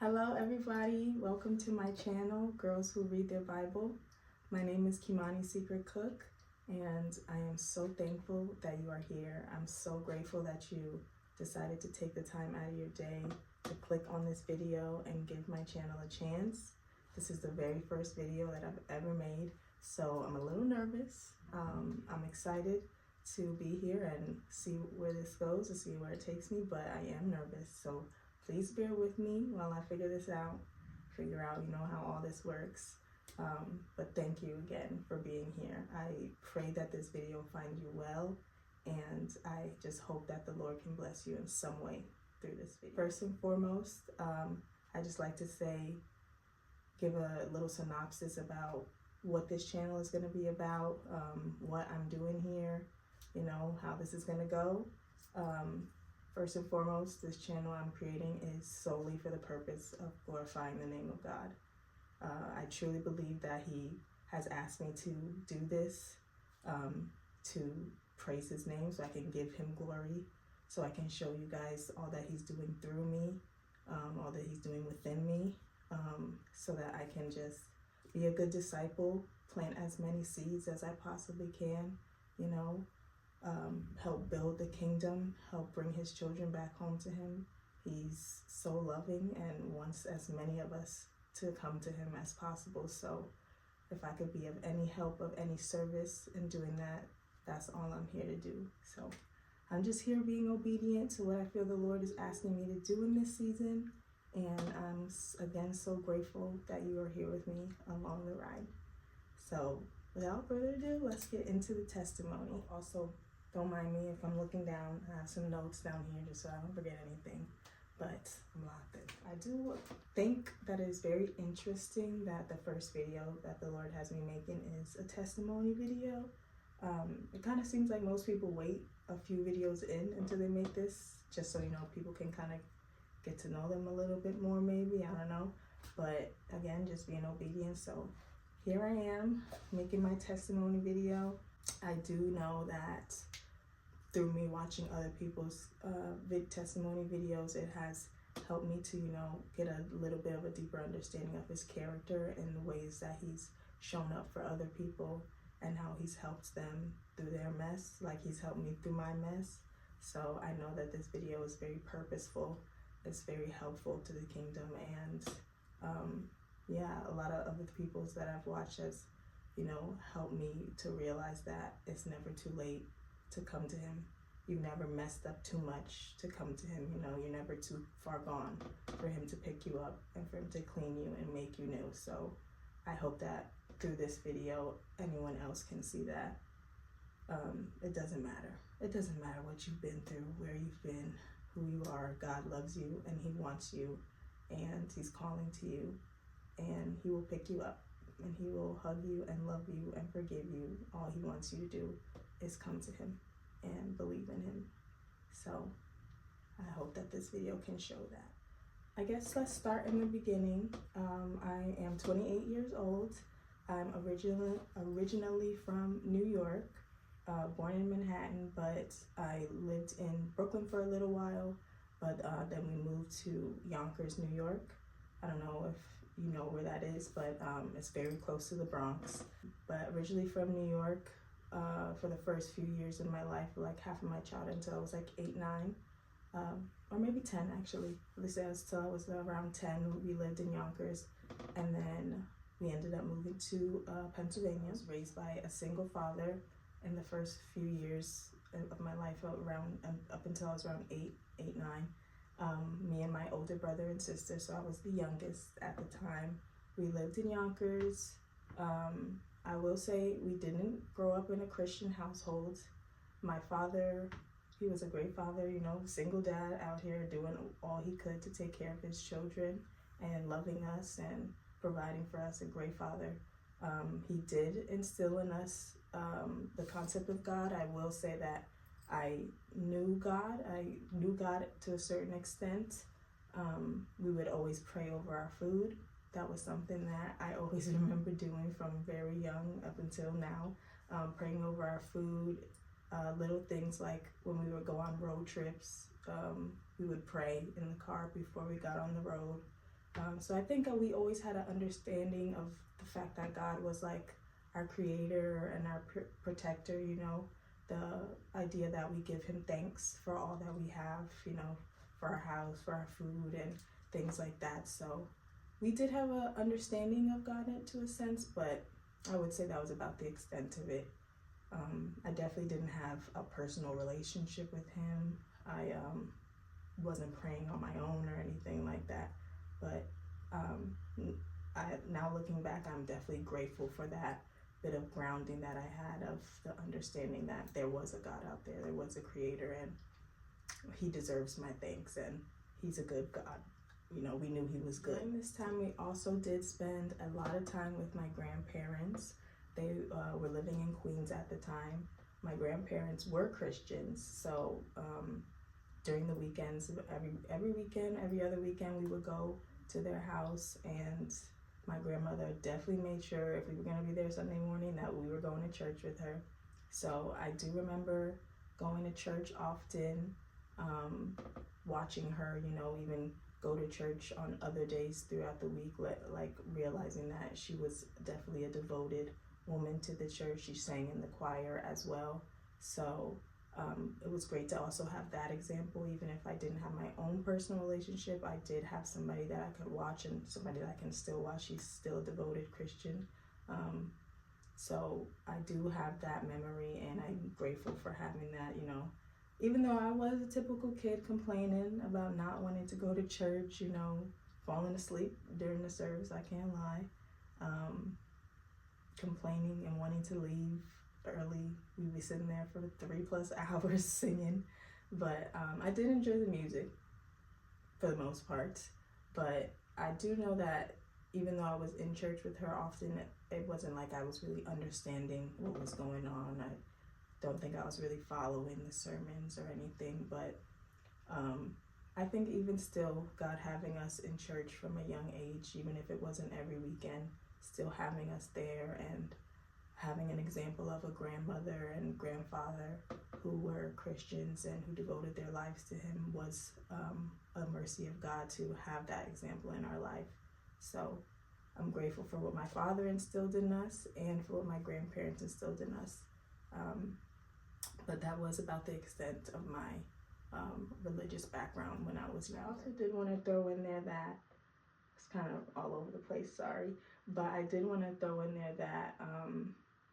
Hello everybody, welcome to my channel, Girls Who Read Their Bible. My name is Kimani Secret Cook, and I am so thankful that you are here. I'm so grateful that you decided to take the time out of your day to click on this video and give my channel a chance. This is the very first video that I've ever made, so I'm a little nervous. I'm excited to be here and see where this goes, to see where it takes me, but I am nervous, so please bear with me while I figure this out, how all this works. But thank you again for being here. I pray that this video finds you well, and I just hope that the Lord can bless you in some way through this video. First and foremost, I just like to give a little synopsis about what this channel is going to be about, what I'm doing here, how this is going to go. First and foremost, this channel I'm creating is solely for the purpose of glorifying the name of God. I truly believe that He has asked me to do this, to praise His name so I can give Him glory, so I can show you guys all that He's doing through me, all that He's doing within me, so that I can just be a good disciple, plant as many seeds as I possibly can, help build the kingdom, help bring His children back home to Him. He's so loving and wants as many of us to come to Him as possible. So if I could be of any help, of any service in doing that, that's all I'm here to do. So I'm just here being obedient to what I feel the Lord is asking me to do in this season. And I'm, again, so grateful that you are here with me along the ride. So without further ado, let's get into the testimony. Also, don't mind me if I'm looking down. I have some notes down here just so I don't forget anything, but I'm locked in. I do think that it is very interesting that the first video that the Lord has me making is a testimony video. It kind of seems like most people wait a few videos in until they make this, just so people can kind of get to know them a little bit more, maybe, I don't know. But again, just being obedient. So here I am making my testimony video. I do know that through me watching other people's testimony videos, it has helped me to, get a little bit of a deeper understanding of His character and the ways that He's shown up for other people and how He's helped them through their mess, like He's helped me through my mess. So I know that this video is very purposeful. It's very helpful to the kingdom, and a lot of other people's that I've watched has, helped me to realize that it's never too late to come to Him. You've never messed up too much to come to Him. You're never too far gone for Him to pick you up and for Him to clean you and make you new. So I hope that through this video, anyone else can see that it doesn't matter. It doesn't matter what you've been through, where you've been, who you are. God loves you and He wants you, and He's calling to you, and He will pick you up, and He will hug you and love you and forgive you. All He wants you to do is come to Him and believe in Him. So I hope that this video can show that. I guess let's start in the beginning. I am 28 years old. I'm originally from New York, born in Manhattan, but I lived in Brooklyn for a little while, but then we moved to Yonkers, New York. I don't know if you know where that is, but it's very close to the Bronx. But originally from New York, for the first few years of my life, like half of my childhood until I was like 8, 9, or maybe 10 actually. Let's say until I was around 10, we lived in Yonkers, and then we ended up moving to Pennsylvania. I was raised by a single father in the first few years of my life, up until I was around 8, 9. Me and my older brother and sister, so I was the youngest at the time. We lived in Yonkers. I will say we didn't grow up in a Christian household. My father, he was a great father, single dad out here doing all he could to take care of his children and loving us and providing for us, a great father. He did instill in us the concept of God. I will say that I knew God. I knew God to a certain extent. We would always pray over our food. That was something that I always remember doing from very young up until now, praying over our food, little things like when we would go on road trips, we would pray in the car before we got on the road. So I think we always had an understanding of the fact that God was like our creator and our protector, you know, the idea that we give him thanks for all that we have, you know, for our house, for our food and things like that. So we did have an understanding of God to a sense, but I would say that was about the extent of it. I definitely didn't have a personal relationship with him. I wasn't praying on my own or anything like that. But now looking back, I'm definitely grateful for that bit of grounding that I had of the understanding that there was a God out there, there was a creator, and he deserves my thanks, and he's a good God. You know, we knew he was good. During this time, we also did spend a lot of time with my grandparents. They were living in Queens at the time. My grandparents were Christians, so during the weekends, every weekend, every other weekend, we would go to their house, and my grandmother definitely made sure if we were going to be there Sunday morning that we were going to church with her. So I do remember going to church often, watching her, you know, even go to church on other days throughout the week, like realizing that she was definitely a devoted woman to the church. She sang in the choir as well. So it was great to also have that example. Even if I didn't have my own personal relationship, I did have somebody that I could watch and somebody that I can still watch. She's still a devoted Christian. So I do have that memory, and I'm grateful for having that, you know. Even though I was a typical kid complaining about not wanting to go to church, you know, falling asleep during the service, I can't lie. Complaining and wanting to leave early. We'd be sitting there for 3+ hours singing. But I did enjoy the music for the most part. But I do know that even though I was in church with her often, it wasn't like I was really understanding what was going on. I don't think I was really following the sermons or anything, but I think even still, God having us in church from a young age, even if it wasn't every weekend, still having us there and having an example of a grandmother and grandfather who were Christians and who devoted their lives to him was a mercy of God to have that example in our life. So I'm grateful for what my father instilled in us and for what my grandparents instilled in us. But that was about the extent of my religious background when I was young. I also did want to throw in there that, it's kind of all over the place, sorry, but I did want to throw in there that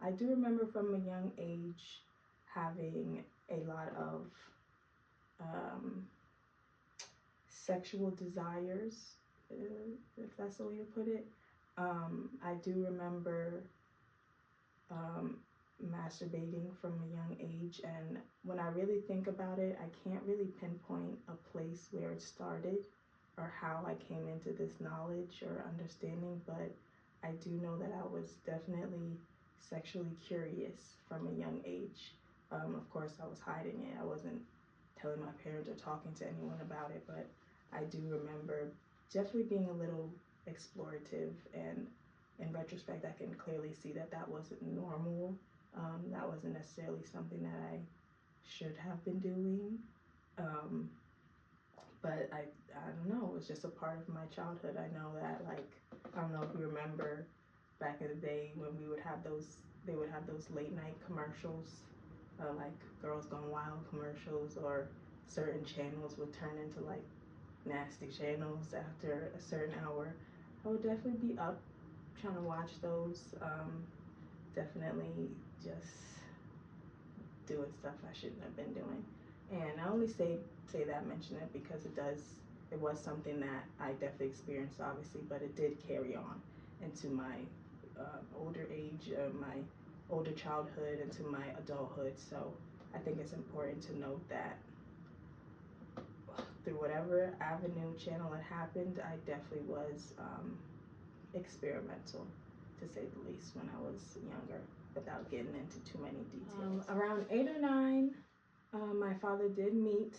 I do remember from a young age having a lot of sexual desires, if that's the way to put it. I do remember masturbating from a young age, and when I really think about it, I can't really pinpoint a place where it started or how I came into this knowledge or understanding, but I do know that I was definitely sexually curious from a young age. Of course, I was hiding it. I wasn't telling my parents or talking to anyone about it, but I do remember definitely being a little explorative, and in retrospect, I can clearly see that that wasn't normal. That wasn't necessarily something that I should have been doing. But I don't know, it was just a part of my childhood. I know that, like, I don't know if you remember back in the day when we would have they would have those late night commercials, like Girls Gone Wild commercials, or certain channels would turn into like nasty channels after a certain hour. I would definitely be up trying to watch those. Definitely just doing stuff I shouldn't have been doing. And I only say that, mention it, because it was something that I definitely experienced, obviously, but it did carry on into my older age, my older childhood, into my adulthood. So I think it's important to note that through whatever avenue, channel it happened, I definitely was experimental, to say the least, when I was younger, without getting into too many details. Around 8 or 9, my father did meet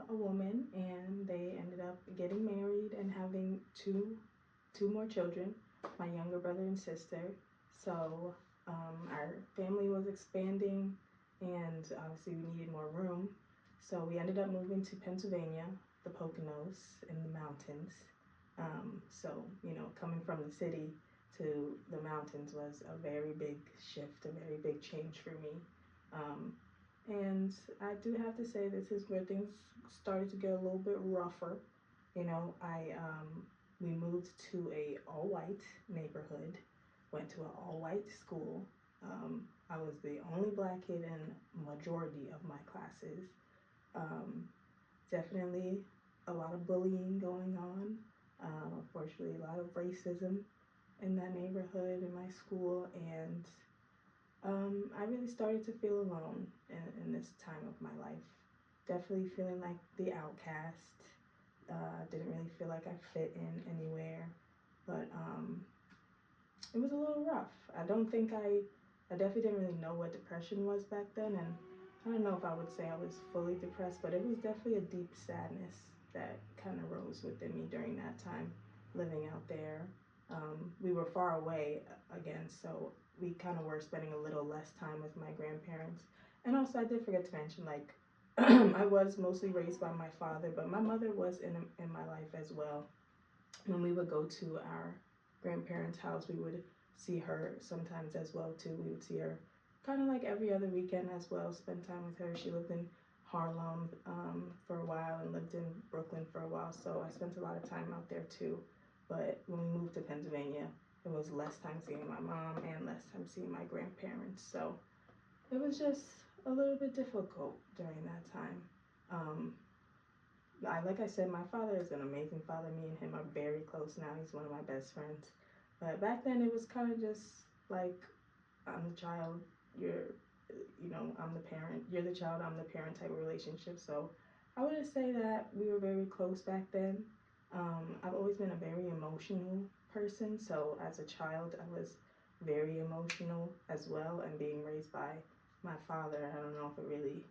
a woman, and they ended up getting married and having two more children, my younger brother and sister. So our family was expanding, and obviously we needed more room. So we ended up moving to Pennsylvania, the Poconos, in the mountains. So, coming from the city to the mountains was a very big shift, a very big change for me. And I do have to say this is where things started to get a little bit rougher. We moved to a all-white neighborhood, went to an all-white school. I was the only black kid in majority of my classes. Definitely a lot of bullying going on. Unfortunately, a lot of racism in that neighborhood, in my school, and I really started to feel alone in this time of my life. Definitely feeling like the outcast. Didn't really feel like I fit in anywhere, but it was a little rough. I definitely didn't really know what depression was back then, and I don't know if I would say I was fully depressed, but it was definitely a deep sadness that kind of rose within me during that time, living out there. We were far away again, so we kind of were spending a little less time with my grandparents. And also, I did forget to mention, like, I was mostly raised by my father, but my mother was in my life as well. When we would go to our grandparents' house, we would see her sometimes as well too. We would see her kind of like every other weekend as well, spend time with her. She lived in Harlem for a while and lived in Brooklyn for a while, so I spent a lot of time out there too. But when we moved to Pennsylvania, it was less time seeing my mom and less time seeing my grandparents, so it was just a little bit difficult during that time. Like I said, my father is an amazing father. Me and him are very close now. He's one of my best friends. But back then it was kind of just like, I'm the child, I'm the parent. You're the child, I'm the parent type of relationship. So I wouldn't say that we were very close back then. I've always been a very emotional person. So as a child, I was very emotional as well. And being raised by my father, I don't know if it really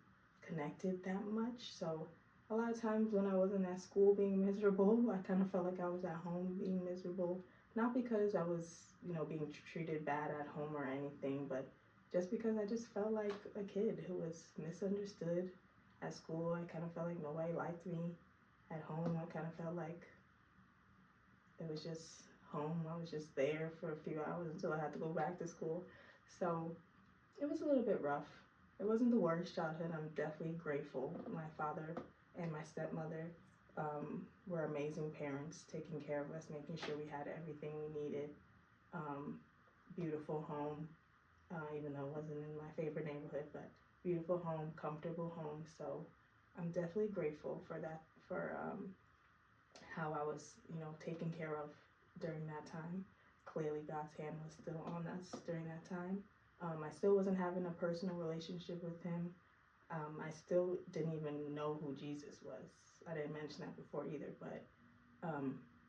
connected that much. So a lot of times when I wasn't at school being miserable, I kind of felt like I was at home being miserable. Not because I was, being treated bad at home or anything, but just because I just felt like a kid who was misunderstood. At school, I kind of felt like nobody liked me. At home, I kind of felt like it was just home. I was just there for a few hours until I had to go back to school. So it was a little bit rough. It wasn't the worst childhood. I'm definitely grateful. My father and my stepmother were amazing parents, taking care of us, making sure we had everything we needed. Beautiful home, even though it wasn't in my favorite neighborhood, but beautiful home, comfortable home. So I'm definitely grateful for that, for how I was, taken care of during that time. Clearly, God's hand was still on us during that time. I still wasn't having a personal relationship with him. I still didn't even know who Jesus was. I didn't mention that before either, but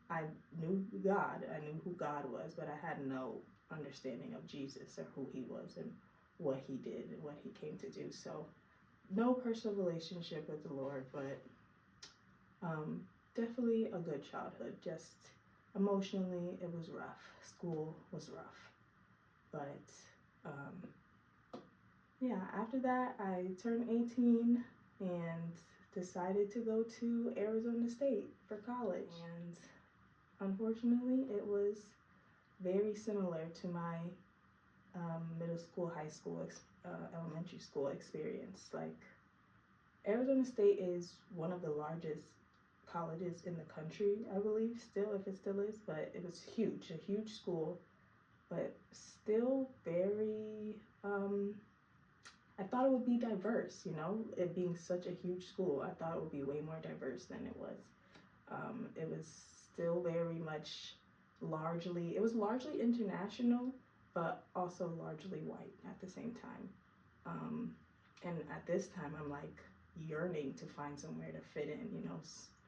I knew God. I knew who God was, but I had no understanding of Jesus or who he was and what he did and what he came to do. So no personal relationship with the Lord, but definitely a good childhood. Just emotionally, it was rough. School was rough. But yeah, after that, I turned 18 and decided to go to Arizona State for college. And unfortunately, it was very similar to my middle school, high school, elementary school experience. Like, Arizona State is one of the largest colleges in the country, I believe, still, if it still is, but it was huge, a huge school, but still very, I thought it would be diverse, it being such a huge school. I thought it would be way more diverse than it was. It was still very much it was largely international, but also largely white at the same time. And at this time, I'm like yearning to find somewhere to fit in,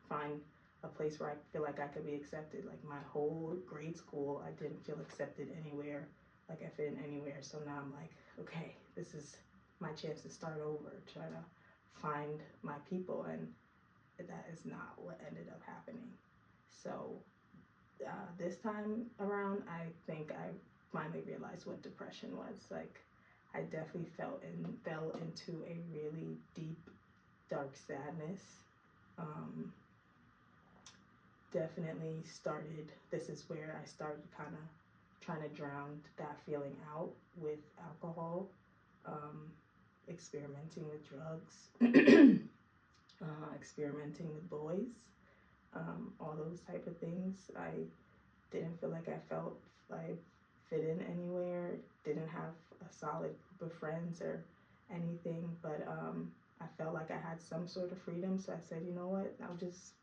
find a place where I feel like I could be accepted. Like my whole grade school, I didn't feel accepted anywhere, like I fit in anywhere. So now I'm like, okay, this is my chance to start over, try to find my people, and that is not what ended up happening. So this time around, I think I finally realized what depression was. Like, I definitely fell into a really deep, dark sadness. definitely started, this is where I started kind of trying to drown that feeling out with alcohol, um, experimenting with drugs, experimenting with boys, all those type of things. I didn't feel like I felt like fit in anywhere, didn't have a solid group of friends or anything, but I felt like I had some sort of freedom, so I said, you know what, I'll just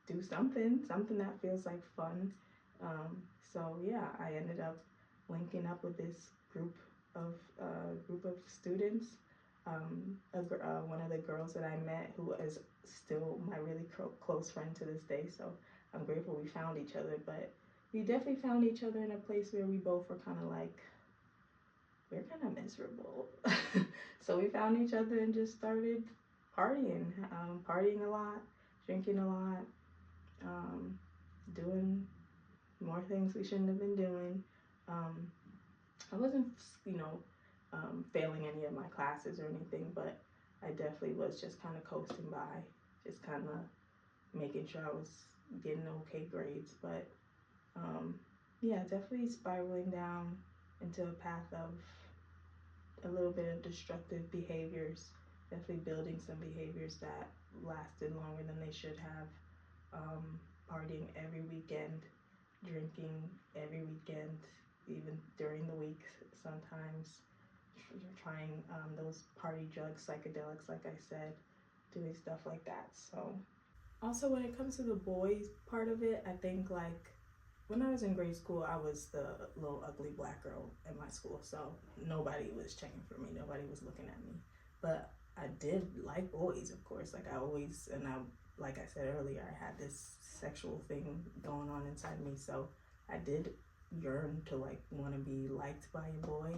do something that feels like fun. So yeah, I ended up linking up with this group of students. One of the girls that I met, who is still my really close friend to this day. So I'm grateful we found each other. But we definitely found each other in a place where we both were kind of like, we're kind of miserable. So we found each other and just started partying a lot, drinking a lot, um, doing more things we shouldn't have been doing. Um, I wasn't, you know, failing any of my classes or anything, but I definitely was just kind of coasting by, just kind of making sure I was getting okay grades. But yeah, definitely spiraling down into a path of a little bit of destructive behaviors, definitely building some behaviors that lasted longer than they should have. Partying every weekend, drinking every weekend, even during the week sometimes, trying those party drugs, psychedelics, like I said, doing stuff like that. So, also when it comes to the boys part of it, I think like when I was in grade school, I was the little ugly black girl in my school, so nobody was checking for me, nobody was looking at me. But I did like boys, of course. Like I always, and I, like I said earlier, I had this sexual thing going on inside me, so I did yearn to like want to be liked by a boy.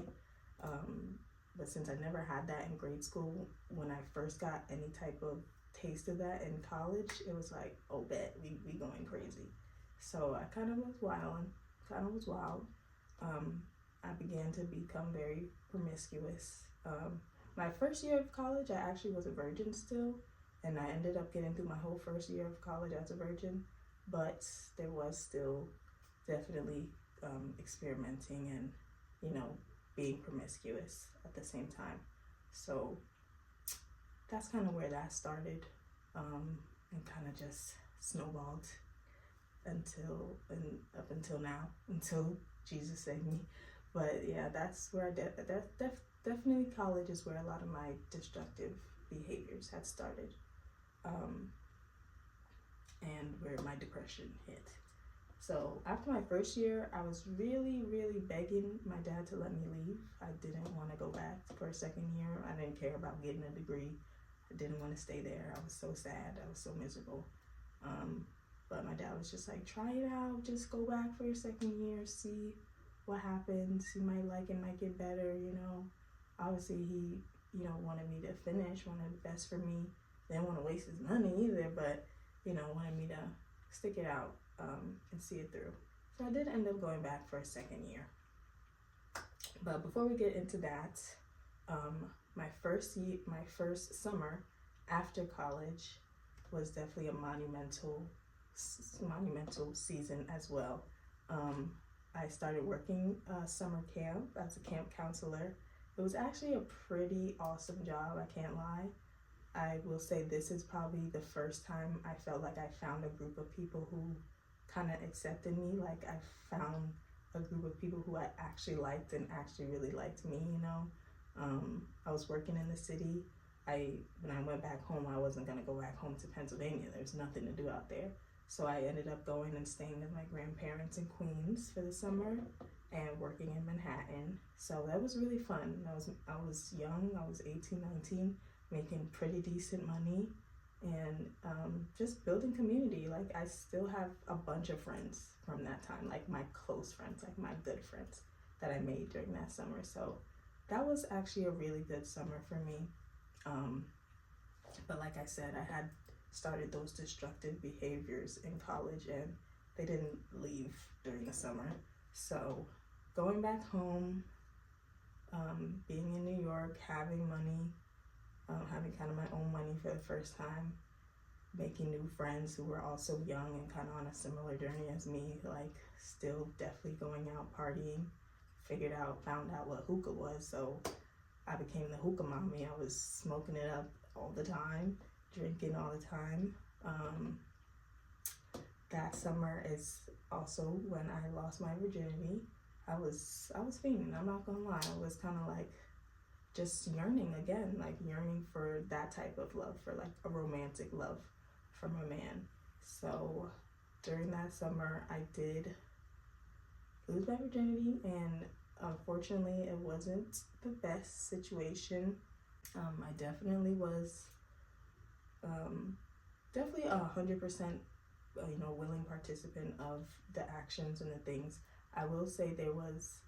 But since I never had that in grade school, when I first got any type of taste of that in college, it was like, oh, bet we going crazy. So I kind of was wild. I began to become very promiscuous. My first year of college, I actually was a virgin still, and I ended up getting through my whole first year of college as a virgin, but there was still definitely experimenting and, you know, being promiscuous at the same time. So that's kind of where that started, and kind of just snowballed up until now, until Jesus saved me. But yeah, that's where definitely college is where a lot of my destructive behaviors had started, and where my depression hit. So after my first year, I was really, really begging my dad to let me leave. I didn't want to go back for a second year. I didn't care about getting a degree. I didn't want to stay there. I was so sad. I was so miserable. But my dad was just like, try it out. Just go back for your second year. See what happens. You might like it, might get better, you know. Obviously, he, you know, wanted me to finish, wanted the best for me. Didn't want to waste his money either, but, you know, wanted me to stick it out, and see it through. So I did end up going back for a second year. But before we get into that, my first summer after college was definitely a monumental season as well. I started working summer camp as a camp counselor. It was actually a pretty awesome job, I can't lie. I will say this is probably the first time I felt like I found a group of people who kind of accepted me. Like I found a group of people who I actually liked and actually really liked me, you know. I was working in the city. When I went back home, I wasn't gonna go back home to Pennsylvania. There's nothing to do out there. So I ended up going and staying with my grandparents in Queens for the summer and working in Manhattan. So that was really fun. I was young, I was 18, 19, making pretty decent money, and just building community. Like I still have a bunch of friends from that time, like my close friends, like my good friends that I made during that summer. So that was actually a really good summer for me. But like I said, I had started those destructive behaviors in college and they didn't leave during the summer. So going back home, being in New York, having money, having kind of my own money for the first time, making new friends who were also young and kind of on a similar journey as me, like still definitely going out partying. Found out what hookah was, so I became the hookah mommy. I was smoking it up all the time, drinking all the time. That summer is also when I lost my virginity. I was fiending, I'm not gonna lie. I was kind of like just yearning again, like yearning for that type of love, for like a romantic love from a man. So during that summer, I did lose my virginity, and unfortunately, it wasn't the best situation. I definitely was definitely 100%, willing participant of the actions and the things. I will say there was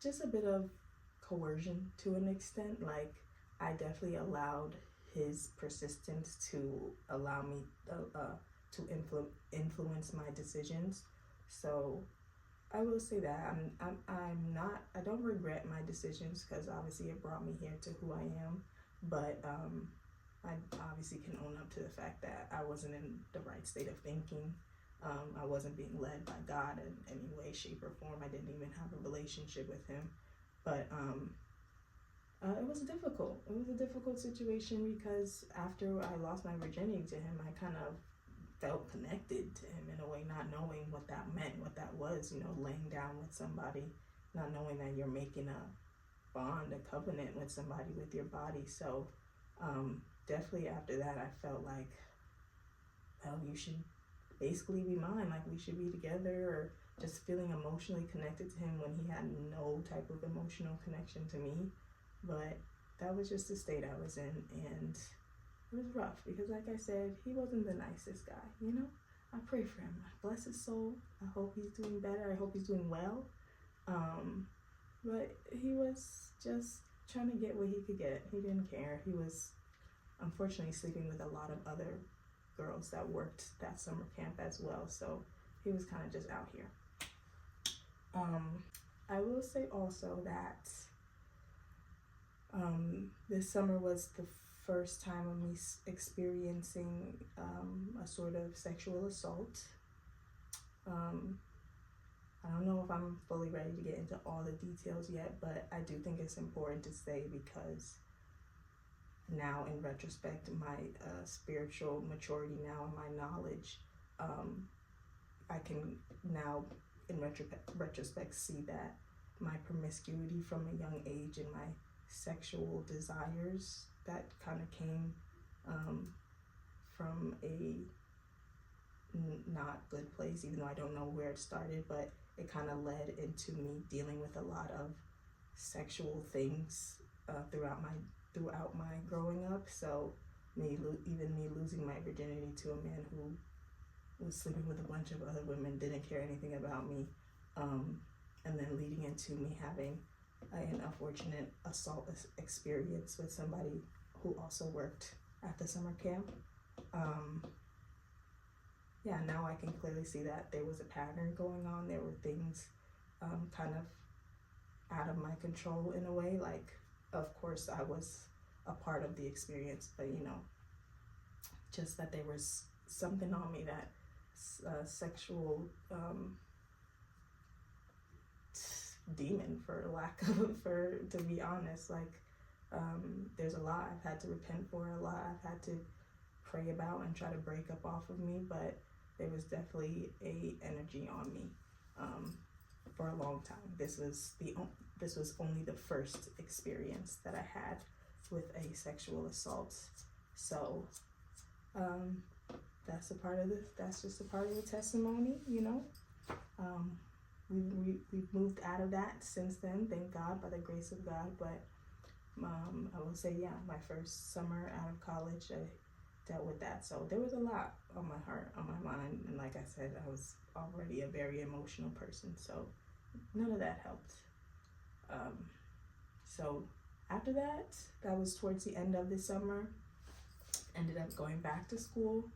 just a bit of coercion to an extent. Like, I definitely allowed his persistence to allow me to influence my decisions. So I will say that I don't regret my decisions, because obviously it brought me here to who I am. But I obviously can own up to the fact that I wasn't in the right state of thinking. I wasn't being led by God in any way, shape, or form. I didn't even have a relationship with him. But it was difficult. It was a difficult situation, because after I lost my virginity to him, I kind of felt connected to him in a way, not knowing what that meant, what that was, laying down with somebody, not knowing that you're making a bond, a covenant with somebody, with your body. So definitely after that, I felt like, well, you should basically be mine, like we should be together, or just feeling emotionally connected to him when he had no type of emotional connection to me. But that was just the state I was in, and it was rough, because like I said, he wasn't the nicest guy, I pray for him. Bless his soul. I hope he's doing better. I hope he's doing well. But he was just trying to get what he could get. He didn't care. He was unfortunately sleeping with a lot of other girls that worked that summer camp as well. So he was kind of just out here. I will say also that this summer was the first time of me experiencing a sort of sexual assault. I don't know if I'm fully ready to get into all the details yet, but I do think it's important to say, because now in retrospect, my spiritual maturity now and my knowledge, I can now in retrospect see that my promiscuity from a young age and my sexual desires that kind of came from a not good place, even though I don't know where it started, but it kind of led into me dealing with a lot of sexual things throughout my growing up. So even me losing my virginity to a man who was sleeping with a bunch of other women, didn't care anything about me, and then leading into me having an unfortunate assault experience with somebody who also worked at the summer camp. Now I can clearly see that there was a pattern going on. There were things kind of out of my control in a way. Like, of course, I was a part of the experience, but just that there was something on me, that sexual demon, to be honest. Like, there's a lot I've had to repent for, a lot I've had to pray about and try to break up off of me, but there was definitely a energy on me for a long time. This was only the first experience that I had with a sexual assault. So that's just a part of the testimony. We've moved out of that since then, thank God, by the grace of God. But I will say, my first summer out of college, I dealt with that. So there was a lot on my heart, on my mind, and like I said, I was already a very emotional person, so none of that helped. So after that was towards the end of the summer. Ended up going back to school,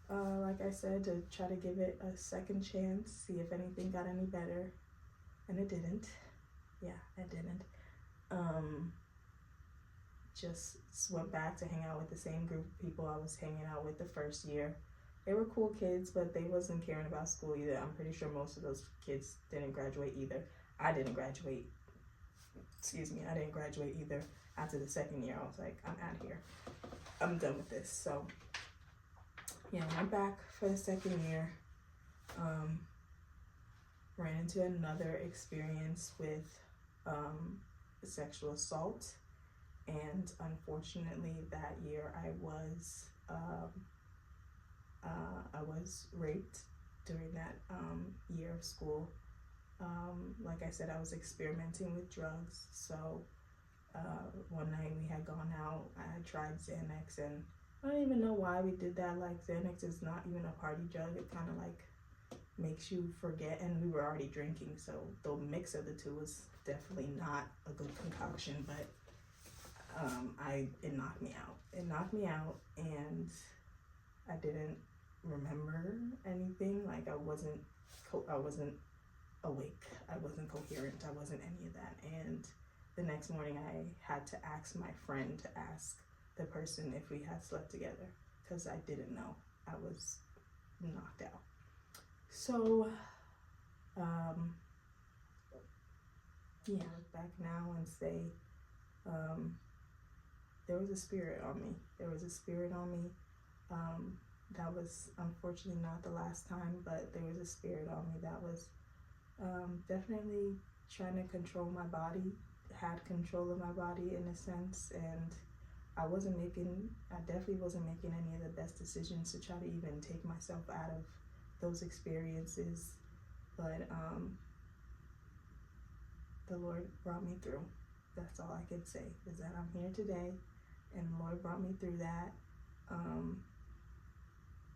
like I said, to try to give it a second chance, see if anything got any better, and it didn't. It didn't. just went back to hang out with the same group of people I was hanging out with the first year. They were cool kids, but they wasn't caring about school either. I'm pretty sure most of those kids didn't graduate either. I didn't graduate either. After the second year, I was like, I'm out of here. I'm done with this. So yeah, I went back for the second year. Ran into another experience with sexual assault, and unfortunately that year I was raped during that year of school. Like I said, I was experimenting with drugs, so one night we had gone out, I had tried Xanax, and I don't even know why we did that. Like, Xanax is not even a party drug. It kind of like makes you forget, and we were already drinking, so the mix of the two was definitely not a good concoction, but it knocked me out. It knocked me out, and I didn't remember anything. Like, I wasn't awake, I wasn't coherent, I wasn't any of that. And the next morning I had to ask my friend to ask the person if we had slept together, because I didn't know. I was knocked out. So yeah, I look back now and say there was a spirit on me. That was unfortunately not the last time, but there was a spirit on me that was definitely trying to control my body, had control of my body in a sense, and I definitely wasn't making any of the best decisions to try to even take myself out of those experiences, but the Lord brought me through. That's all I can say, is that I'm here today, and the Lord brought me through that.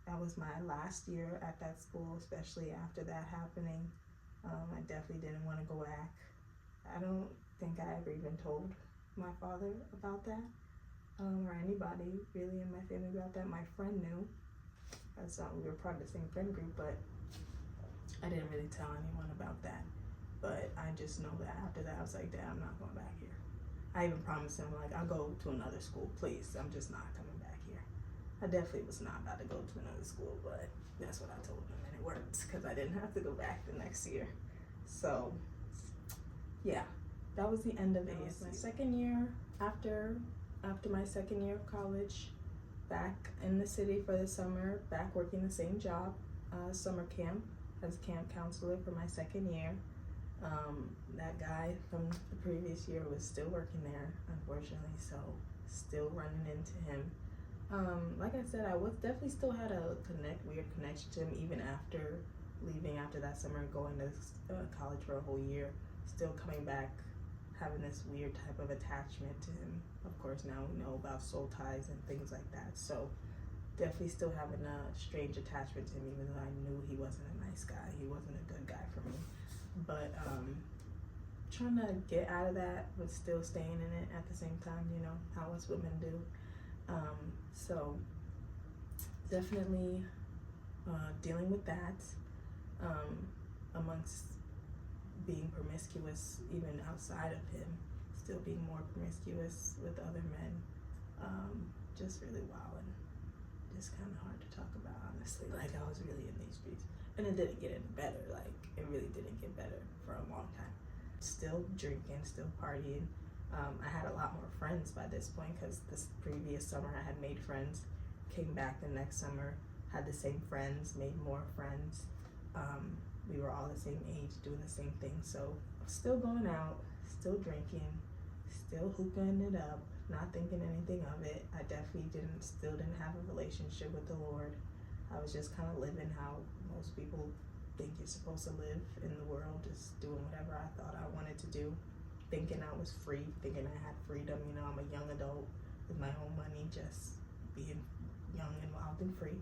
That was my last year at that school, especially after that happening. I definitely didn't want to go back. I don't think I ever even told my father about that, or anybody really in my family about that. My friend knew, as we were part of the same friend group, but I didn't really tell anyone about that. But I just know that after that, I was like, Dad, I'm not going back here. I even promised him, like, I'll go to another school, please. I'm just not coming back here. I definitely was not about to go to another school, but that's what I told him, and it worked, because I didn't have to go back the next year. So yeah, that was the end of ASU. My second year, after my second year of college, back in the city for the summer, back working the same job, summer camp as camp counselor for my second year. That guy from the previous year was still working there, unfortunately, so still running into him. Like I said, I was definitely still had a weird connection to him even after leaving after that summer, going to college for a whole year, still coming back, having this weird type of attachment to him. Of course, now we know about soul ties and things like that, so definitely still having a strange attachment to him, even though I knew he wasn't a nice guy. He wasn't a good guy for me. But trying to get out of that, but still staying in it at the same time, you know, how us women do. So definitely dealing with that, amongst being promiscuous even outside of him, still being more promiscuous with other men. Just really wild and just kind of hard to talk about, honestly. Like, I was really in these streets, and it didn't get any better. Like, it really didn't get better for a long time. Still drinking, still partying. I had a lot more friends by this point, because this previous summer I had made friends, came back the next summer, had the same friends, made more friends. We were all the same age, doing the same thing, so still going out, still drinking, still hooking it up, not thinking anything of it. I definitely still didn't have a relationship with the Lord. I was just kind of living how most people think you're supposed to live in the world, just doing whatever I thought I wanted to do, thinking I was free, thinking I had freedom. You know, I'm a young adult with my own money, just being young and wild and free.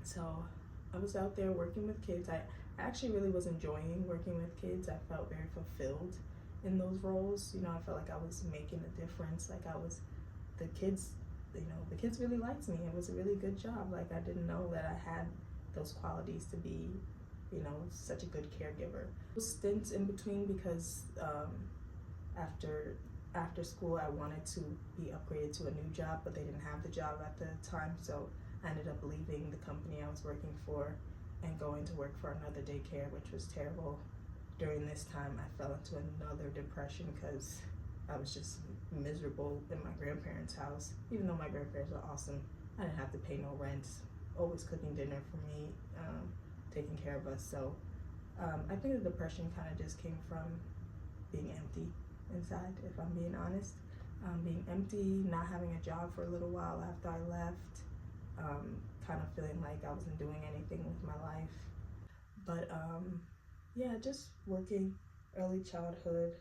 So I was out there working with kids. I actually really was enjoying working with kids. I felt very fulfilled in those roles. You know, I felt like I was making a difference. Like, the kids really liked me. It was a really good job. Like, I didn't know that I had those qualities to be, you know, such a good caregiver. Stints in between, because after after school I wanted to be upgraded to a new job, but they didn't have the job at the time, so I ended up leaving the company I was working for and going to work for another daycare, which was terrible. During this time I fell into another depression because I was just miserable in my grandparents' house. Even though my grandparents were awesome, I didn't have to pay no rent, always cooking dinner for me, taking care of us. So I think the depression kind of just came from being empty inside, if I'm being honest. Being empty, not having a job for a little while after I left, kind of feeling like I wasn't doing anything with my life. But yeah, just working, early childhood,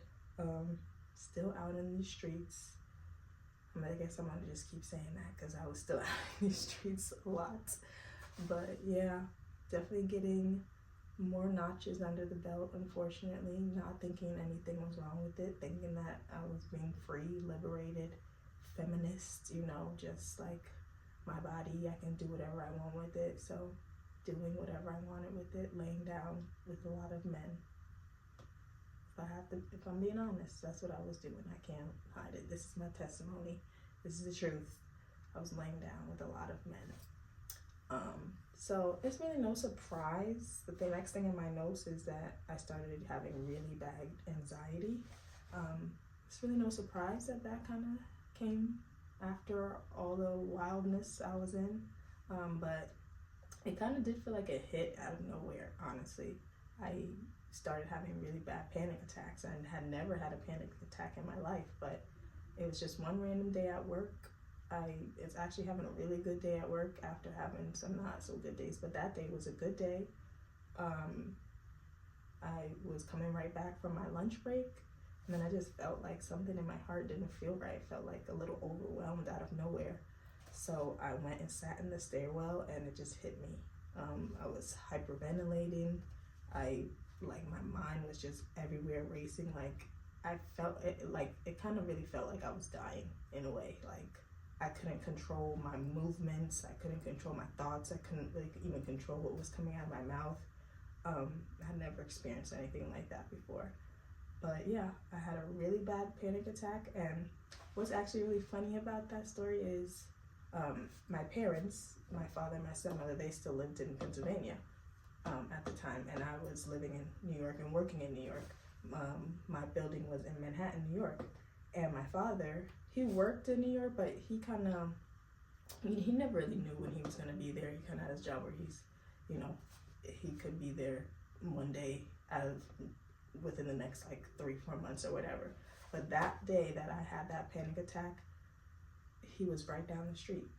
still out in the streets. I guess I'm gonna just keep saying that because I was still out in the streets a lot. But yeah, definitely getting more notches under the belt, unfortunately, not thinking anything was wrong with it, thinking that I was being free, liberated, feminist, just like my body, I can do whatever I want with it. So doing whatever I wanted with it, laying down with a lot of men. If I'm being honest, that's what I was doing. I can't hide it. This is my testimony. This is the truth. I was laying down with a lot of men. So it's really no surprise. The next thing in my notes is that I started having really bad anxiety. It's really no surprise that kind of came after all the wildness I was in. But it kind of did feel like a hit out of nowhere, honestly. I started having really bad panic attacks. I had never had a panic attack in my life, but it was just one random day at work. It's actually having a really good day at work after having some not so good days, but that day was a good day. I was coming right back from my lunch break, and then I just felt like something in my heart didn't feel right. I felt like a little overwhelmed out of nowhere. So I went and sat in the stairwell, and it just hit me. I was hyperventilating. My mind was just everywhere racing. Like I felt it, like it kind of really felt like I was dying in a way. Like I couldn't control my movements. I couldn't control my thoughts. I couldn't really even control what was coming out of my mouth. I had never experienced anything like that before. But yeah, I had a really bad panic attack. And what's actually really funny about that story is my parents, my father and my stepmother, they still lived in Pennsylvania at the time. And I was living in New York and working in New York. My building was in Manhattan, New York. And my father, he worked in New York, but he kind of, he never really knew when he was going to be there. He kind of had his job where he's, he could be there one day within the next 3-4 months or whatever. But that day that I had that panic attack, he was right down the street,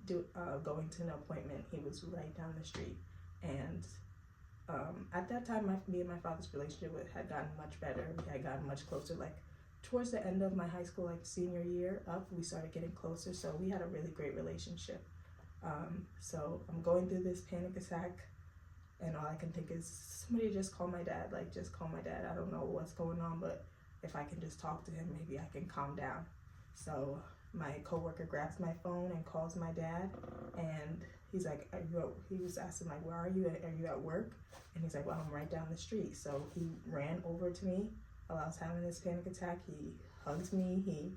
going to an appointment. He was right down the street. And at that time, me and my father's relationship had gotten much better. We had gotten much closer. Towards the end of my high school, senior year up, we started getting closer. So we had a really great relationship. So I'm going through this panic attack, and all I can think is somebody just call my dad. Just call my dad. I don't know what's going on, but if I can just talk to him, maybe I can calm down. So my coworker grabs my phone and calls my dad, and he's like, he was asking where are you? Are you at work? And he's like, well, I'm right down the street. So he ran over to me while I was having this panic attack. He hugs me. He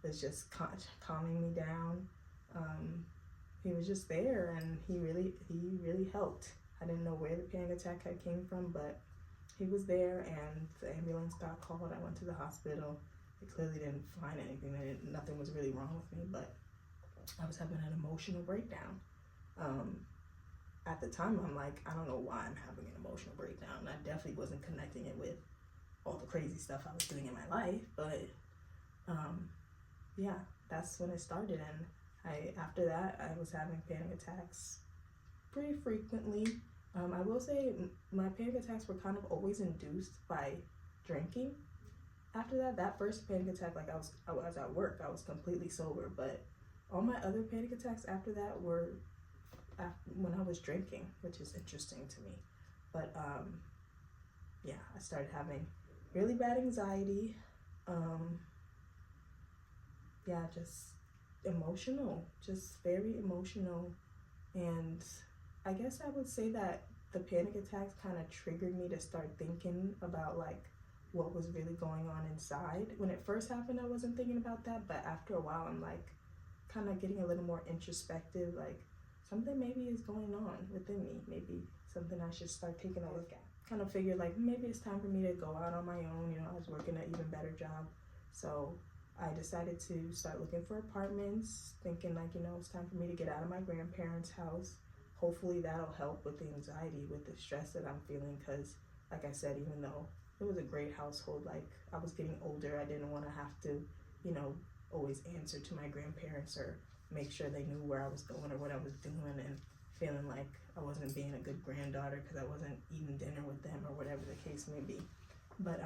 was just calming me down. He was just there, and he really helped. I didn't know where the panic attack came from, but he was there, and the ambulance got called. I went to the hospital. They clearly didn't find anything. Nothing was really wrong with me, but I was having an emotional breakdown. At the time, I'm like, I don't know why I'm having an emotional breakdown. I definitely wasn't connecting it with all the crazy stuff I was doing in my life, but yeah, that's when it started. And after that, I was having panic attacks pretty frequently. I will say my panic attacks were kind of always induced by drinking. After that first panic attack, I was at work, I was completely sober, but all my other panic attacks after that were when I was drinking, which is interesting to me. But yeah, I started having really bad anxiety. Yeah, just emotional, just very emotional. And I guess I would say that the panic attacks kind of triggered me to start thinking about what was really going on inside. When it first happened, I wasn't thinking about that, but after a while, I'm like kind of getting a little more introspective, like something maybe is going on within me, maybe something I should start taking a look at. Kind of figured like maybe it's time for me to go out on my own. You know, I was working an even better job, so I decided to start looking for apartments, thinking like, you know, it's time for me to get out of my grandparents' house. Hopefully that'll help with the anxiety, with the stress that I'm feeling, because like I said, even though it was a great household, like I was getting older, I didn't want to have to, you know, always answer to my grandparents or make sure they knew where I was going or what I was doing, and feeling like I wasn't being a good granddaughter because I wasn't eating dinner with them or whatever the case may be. But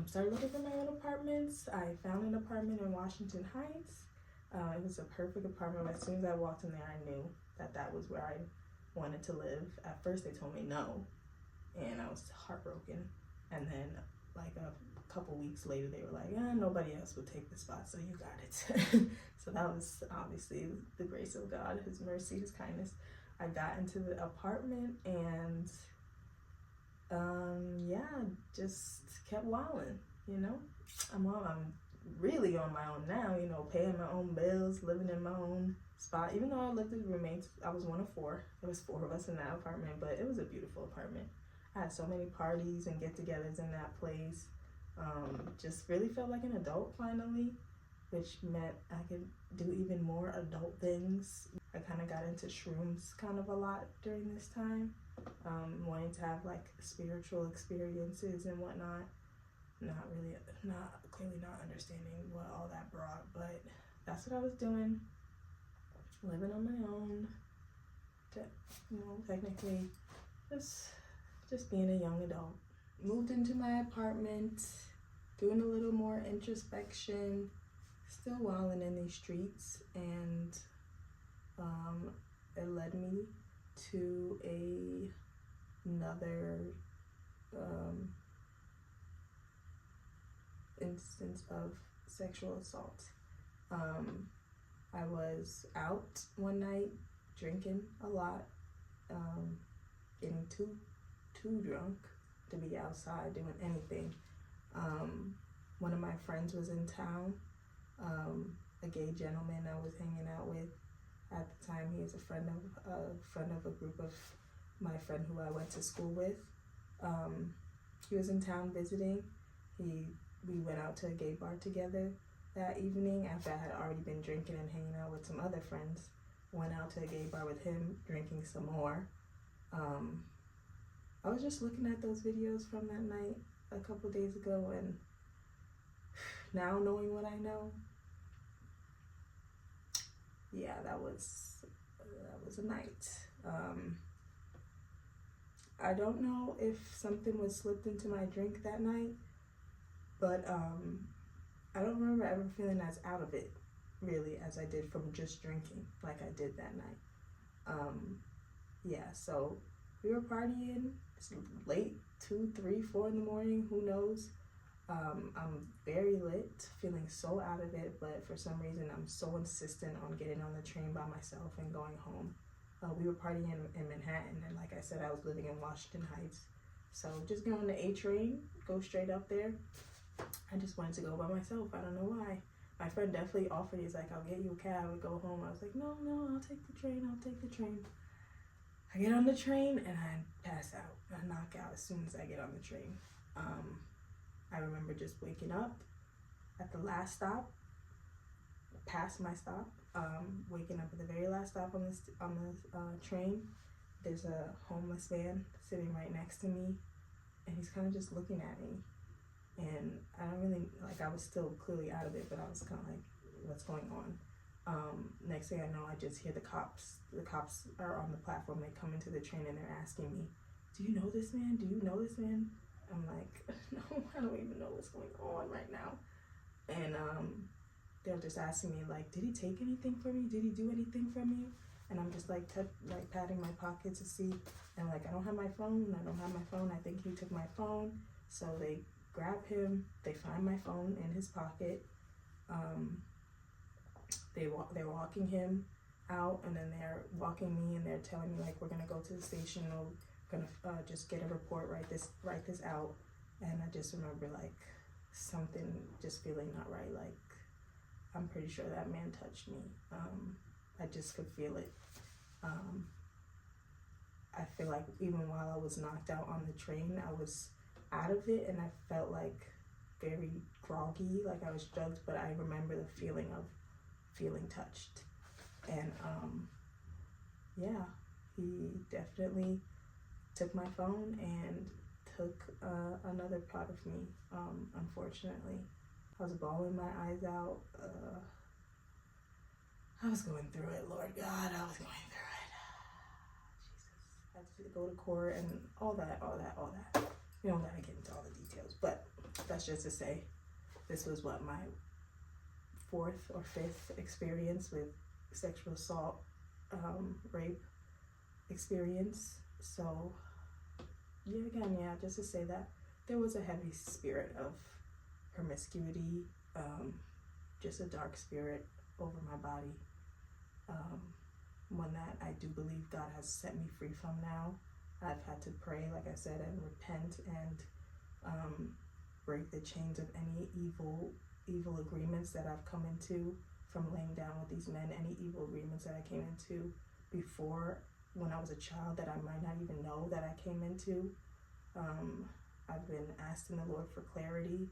started looking for my own apartments. I found an apartment in Washington Heights. It was a perfect apartment. As soon as I walked in there, I knew that that was where I wanted to live. At first they told me no, and I was heartbroken. And then like a couple weeks later, they were like, nobody else would take the spot, so you got it. So that was obviously the grace of God, his mercy, his kindness. I got into the apartment and yeah, just kept wilding, you know. I'm really on my own now, you know, paying my own bills, living in my own spot. Even though I lived with roommates, I was one of four. There was 4 of us in that apartment, but it was a beautiful apartment. I had so many parties and get-togethers in that place. Just really felt like an adult finally, which meant I could do even more adult things. I kind of got into shrooms kind of a lot during this time, wanting to have like spiritual experiences and whatnot. Clearly not understanding what all that brought, but that's what I was doing, living on my own, you know, technically just being a young adult. Moved into my apartment, doing a little more introspection, still wilding in these streets, and it led me to another instance of sexual assault. I was out one night drinking a lot, getting too drunk to be outside doing anything. One of my friends was in town, a gay gentleman I was hanging out with at the time. He is a friend of a group of my friend who I went to school with. He was in town visiting. We went out to a gay bar together that evening after I had already been drinking and hanging out with some other friends. Went out to a gay bar with him, drinking some more. I was just looking at those videos from that night a couple days ago, and now knowing what I know, yeah, that was a night. I don't know if something was slipped into my drink that night, but I don't remember ever feeling as out of it, really, as I did from just drinking, like I did that night. Yeah, so we were partying. It's late, 2, 3, 4 in the morning, who knows. I'm very lit, feeling so out of it, but for some reason I'm so insistent on getting on the train by myself and going home. We were partying in Manhattan, and like I said, I was living in Washington Heights. So just get on the A train, go straight up there. I just wanted to go by myself. I don't know why. My friend definitely offered. He's like, I'll get you a cab and go home. I was like, no, I'll take the train. I get on the train and I pass out. I knock out as soon as I get on the train. I remember just waking up at the last stop, past my stop, waking up at the very last stop on the train. There's a homeless man sitting right next to me, and he's kind of just looking at me. And I don't really, like, I was still clearly out of it, but I was kind of like, what's going on? Next thing I know, I just hear the cops. The cops are on the platform. They come into the train and they're asking me, do you know this man? Do you know this man? I'm like, no, I don't even know what's going on right now. And they're just asking me, like, did he take anything from you? Did he do anything from you? And I'm just like patting my pocket to see. And like, I don't have my phone. I think he took my phone. So they grab him. They find my phone in his pocket. They're walking him out, and then they're walking me, and they're telling me, like, we're gonna go to the station, or we're gonna just get a report, write this out. And I just remember like something just feeling not right. Like, I'm pretty sure that man touched me. I just could feel it. I feel like even while I was knocked out on the train, I was out of it and I felt like very groggy, like I was drugged, but I remember the feeling of feeling touched. And yeah, he definitely took my phone and took another part of me, unfortunately. I was bawling my eyes out. I was going through it, Lord God, I was going through it. Jesus, I had to go to court and all that. We don't gotta get into all the details, but that's just to say, this was what, my 4th or 5th experience with sexual assault, rape experience. So yeah, just to say that there was a heavy spirit of promiscuity, just a dark spirit over my body, one that I do believe God has set me free from now. I've had to pray, like I said, and repent and break the chains of any evil agreements that I've come into from laying down with these men, any evil agreements that I came into before when I was a child that I might not even know that I came into. I've been asking the Lord for clarity,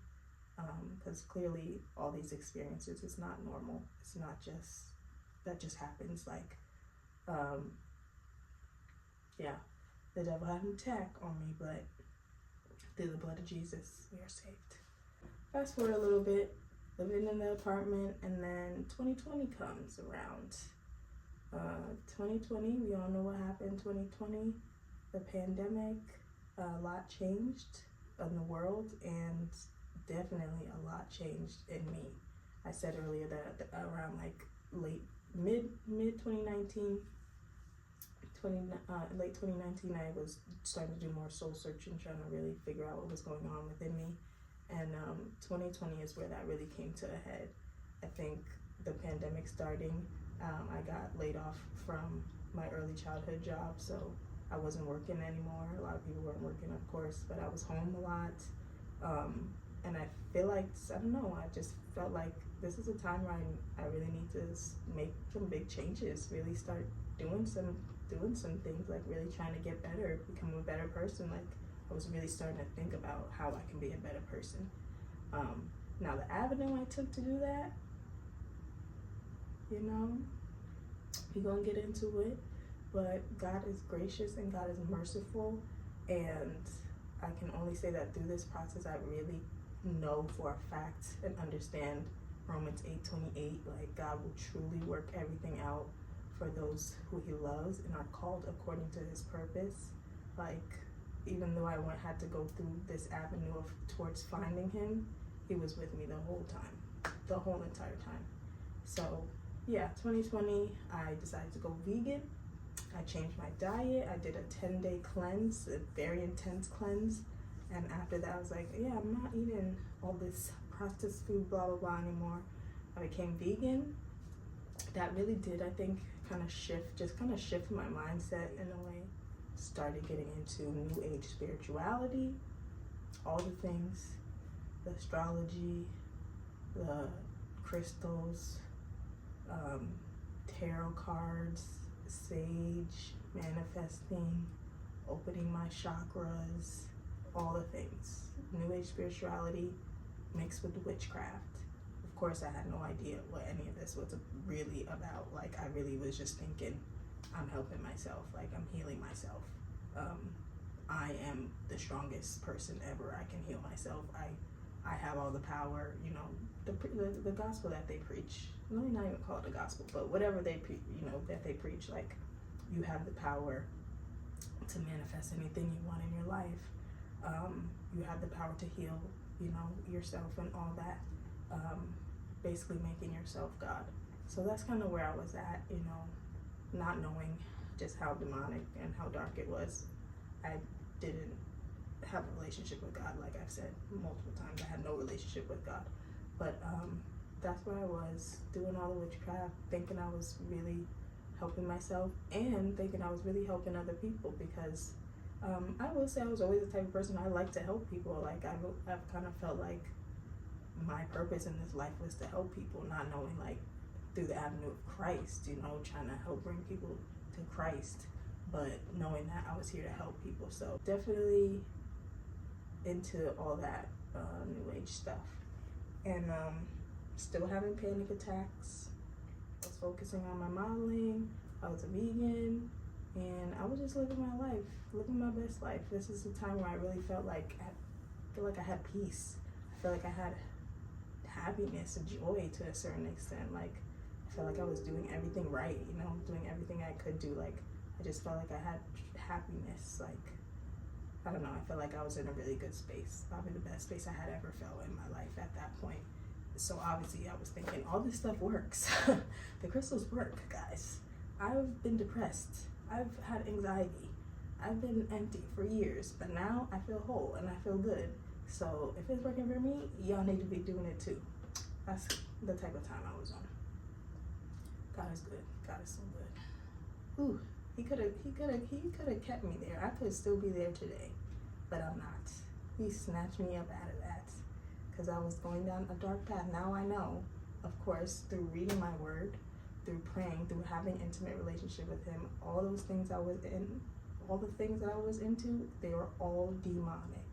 because clearly all these experiences is not normal. It's not just, that just happens. Like, yeah, the devil had an attack on me, but through the blood of Jesus, we are saved. Fast forward a little bit, living in the apartment, and then 2020 comes around. 2020, we all know what happened. 2020, the pandemic, a lot changed in the world, and definitely a lot changed in me. I said earlier that around like mid 2019, late 2019, I was starting to do more soul searching, trying to really figure out what was going on within me. And 2020 is where that really came to a head. I think the pandemic starting, I got laid off from my early childhood job, so I wasn't working anymore. A lot of people weren't working, of course, but I was home a lot. And I feel like, I don't know, I just felt like this is a time where I really need to make some big changes, really start doing some things, like really trying to get better, become a better person. Like, I was really starting to think about how I can be a better person. Now the avenue I took to do that, you know, we're gonna get into it, but God is gracious and God is merciful, and I can only say that through this process I really know for a fact and understand Romans 8:28, like God will truly work everything out for those who he loves and are called according to his purpose. Like, even though I had to go through this avenue towards finding him, he was with me the whole time, the whole entire time. So yeah, 2020, I decided to go vegan. I changed my diet. I did a 10-day cleanse, a very intense cleanse. And after that, I was like, yeah, I'm not eating all this processed food, blah, blah, blah anymore. I became vegan. That really did, I think, kind of shift my mindset in a way. Started getting into new age spirituality, all the things, the astrology, the crystals, tarot cards, sage, manifesting, opening my chakras, all the things. New age spirituality mixed with witchcraft. Of course, I had no idea what any of this was really about. Like, I really was just thinking, I'm helping myself, like I'm healing myself. I am the strongest person ever. I can heal myself. I have all the power, you know, the gospel that they preach. Let me not even call it the gospel, but whatever they that they preach, like, you have the power to manifest anything you want in your life. You have the power to heal, you know, yourself and all that. Basically making yourself God. So that's kind of where I was at, you know, not knowing just how demonic and how dark it was. I didn't have a relationship with God, like I've said multiple times. I had no relationship with God. But that's where I was, doing all the witchcraft, thinking I was really helping myself and thinking I was really helping other people, because I will say I was always the type of person I like to help people. Like I've kind of felt like my purpose in this life was to help people, not knowing like through the avenue of Christ, you know, trying to help bring people to Christ, but knowing that I was here to help people. So definitely into all that new age stuff, and still having panic attacks. I was focusing on my modeling. I was a vegan, and I was just living my life, living my best life. This is the time where I really felt like I had peace. I felt like I had happiness and joy to a certain extent. Like I felt like I was doing everything right, you know, doing everything I could do. Like I just felt like I had happiness. Like I don't know, I felt like I was in a really good space, probably the best space I had ever felt in my life at that point. So obviously I was thinking all this stuff works. The crystals work, guys. I've been depressed, I've had anxiety, I've been empty for years, but now I feel whole and I feel good. So if it's working for me, y'all need to be doing it too. That's the type of time I was on. God is good. God is so good. Ooh, he could have kept me there. I could still be there today, but I'm not. He snatched me up out of that because I was going down a dark path. Now I know, of course, through reading my word, through praying, through having intimate relationship with him, all those things I was in, all the things that I was into, they were all demonic.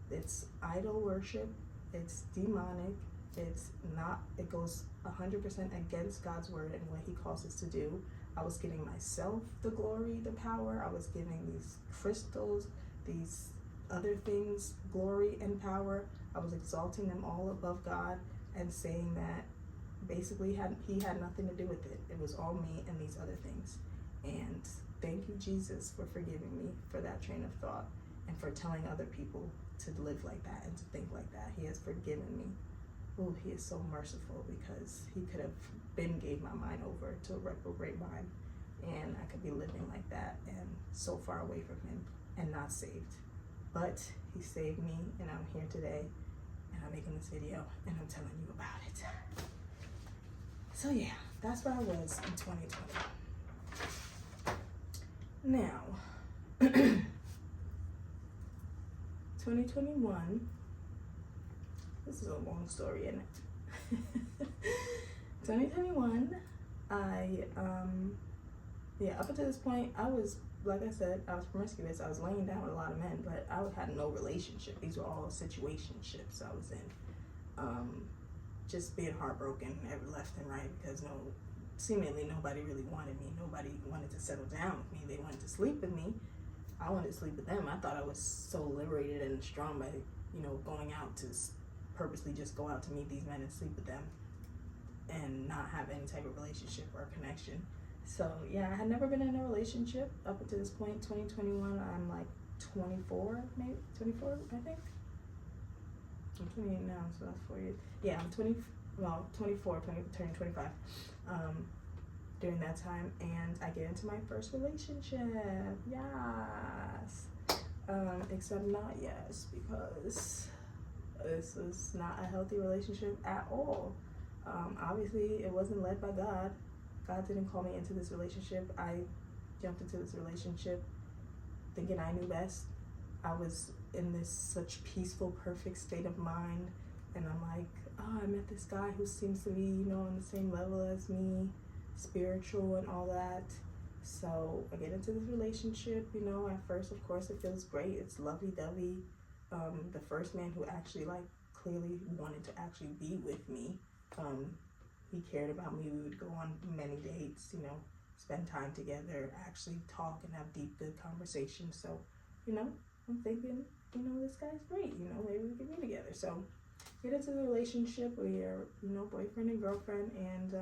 It's idol worship, it's demonic, it's not, it goes 100% against God's word and what he calls us to do. I was giving myself the glory, the power. I was giving these crystals, these other things, glory and power. I was exalting them all above God and saying that basically he had nothing to do with it. It was all me and these other things. And thank you, Jesus, for forgiving me for that train of thought and for telling other people to live like that and to think like that. He has forgiven me. Oh, he is so merciful, because he could have been gave my mind over to a reprobate mind, and I could be living like that and so far away from him and not saved. But he saved me, and I'm here today, and I'm making this video, and I'm telling you about it. So yeah, that's where I was in 2020. Now, 2021, this is a long story, isn't it? 2021, up until this point, I was, like I said, I was promiscuous. I was laying down with a lot of men, but I had no relationship. These were all situationships I was in. Just being heartbroken every left and right, because seemingly nobody really wanted me. Nobody wanted to settle down with me. They wanted to sleep with me. I wanted to sleep with them. I thought I was so liberated and strong by, going out to purposely just go out to meet these men and sleep with them and not have any type of relationship or connection. So yeah, I had never been in a relationship up until this point. 2021, I'm like 24, maybe 24, I think. I'm 28 now, so that's 4 years. Yeah, I'm 24, turning 25 during that time, and I get into my first relationship. Yes. Except not yes, because this was not a healthy relationship at all. Obviously, it wasn't led by God. God didn't call me into this relationship. I jumped into this relationship thinking I knew best. I was in this such peaceful, perfect state of mind, and I'm like, I met this guy who seems to be, on the same level as me, spiritual and all that. So I get into this relationship, at first, of course, it feels great. It's lovey-dovey. The first man who actually, clearly wanted to actually be with me, he cared about me. We would go on many dates, spend time together, actually talk and have deep, good conversations. So, I'm thinking, this guy's great, maybe we can be together. So get into the relationship. We are, boyfriend and girlfriend, and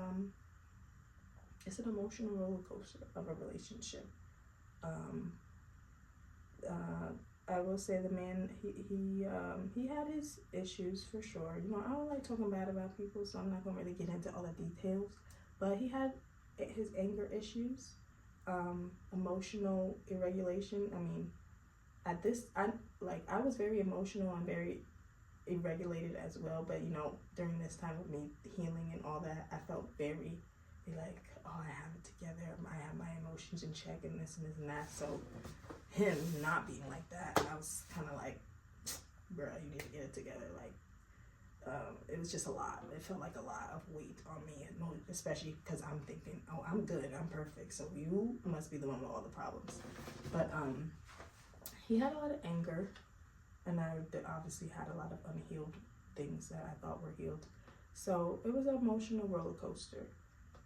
it's an emotional roller coaster of a relationship. I will say the man, he had his issues for sure. I don't like talking bad about people, so I'm not gonna really get into all the details. But he had his anger issues, emotional irregulation. I mean, I was very emotional and very irregulated as well. But during this time of me healing and all that, I felt very I have it together. I have my emotions in check and this and that. So him not being like that, I was kind of like, bro, you need to get it together. Like, it was just a lot. It felt like a lot of weight on me, and especially because I'm thinking, oh, I'm good, I'm perfect, so you must be the one with all the problems. But he had a lot of anger, and I obviously had a lot of unhealed things that I thought were healed. So it was an emotional roller coaster.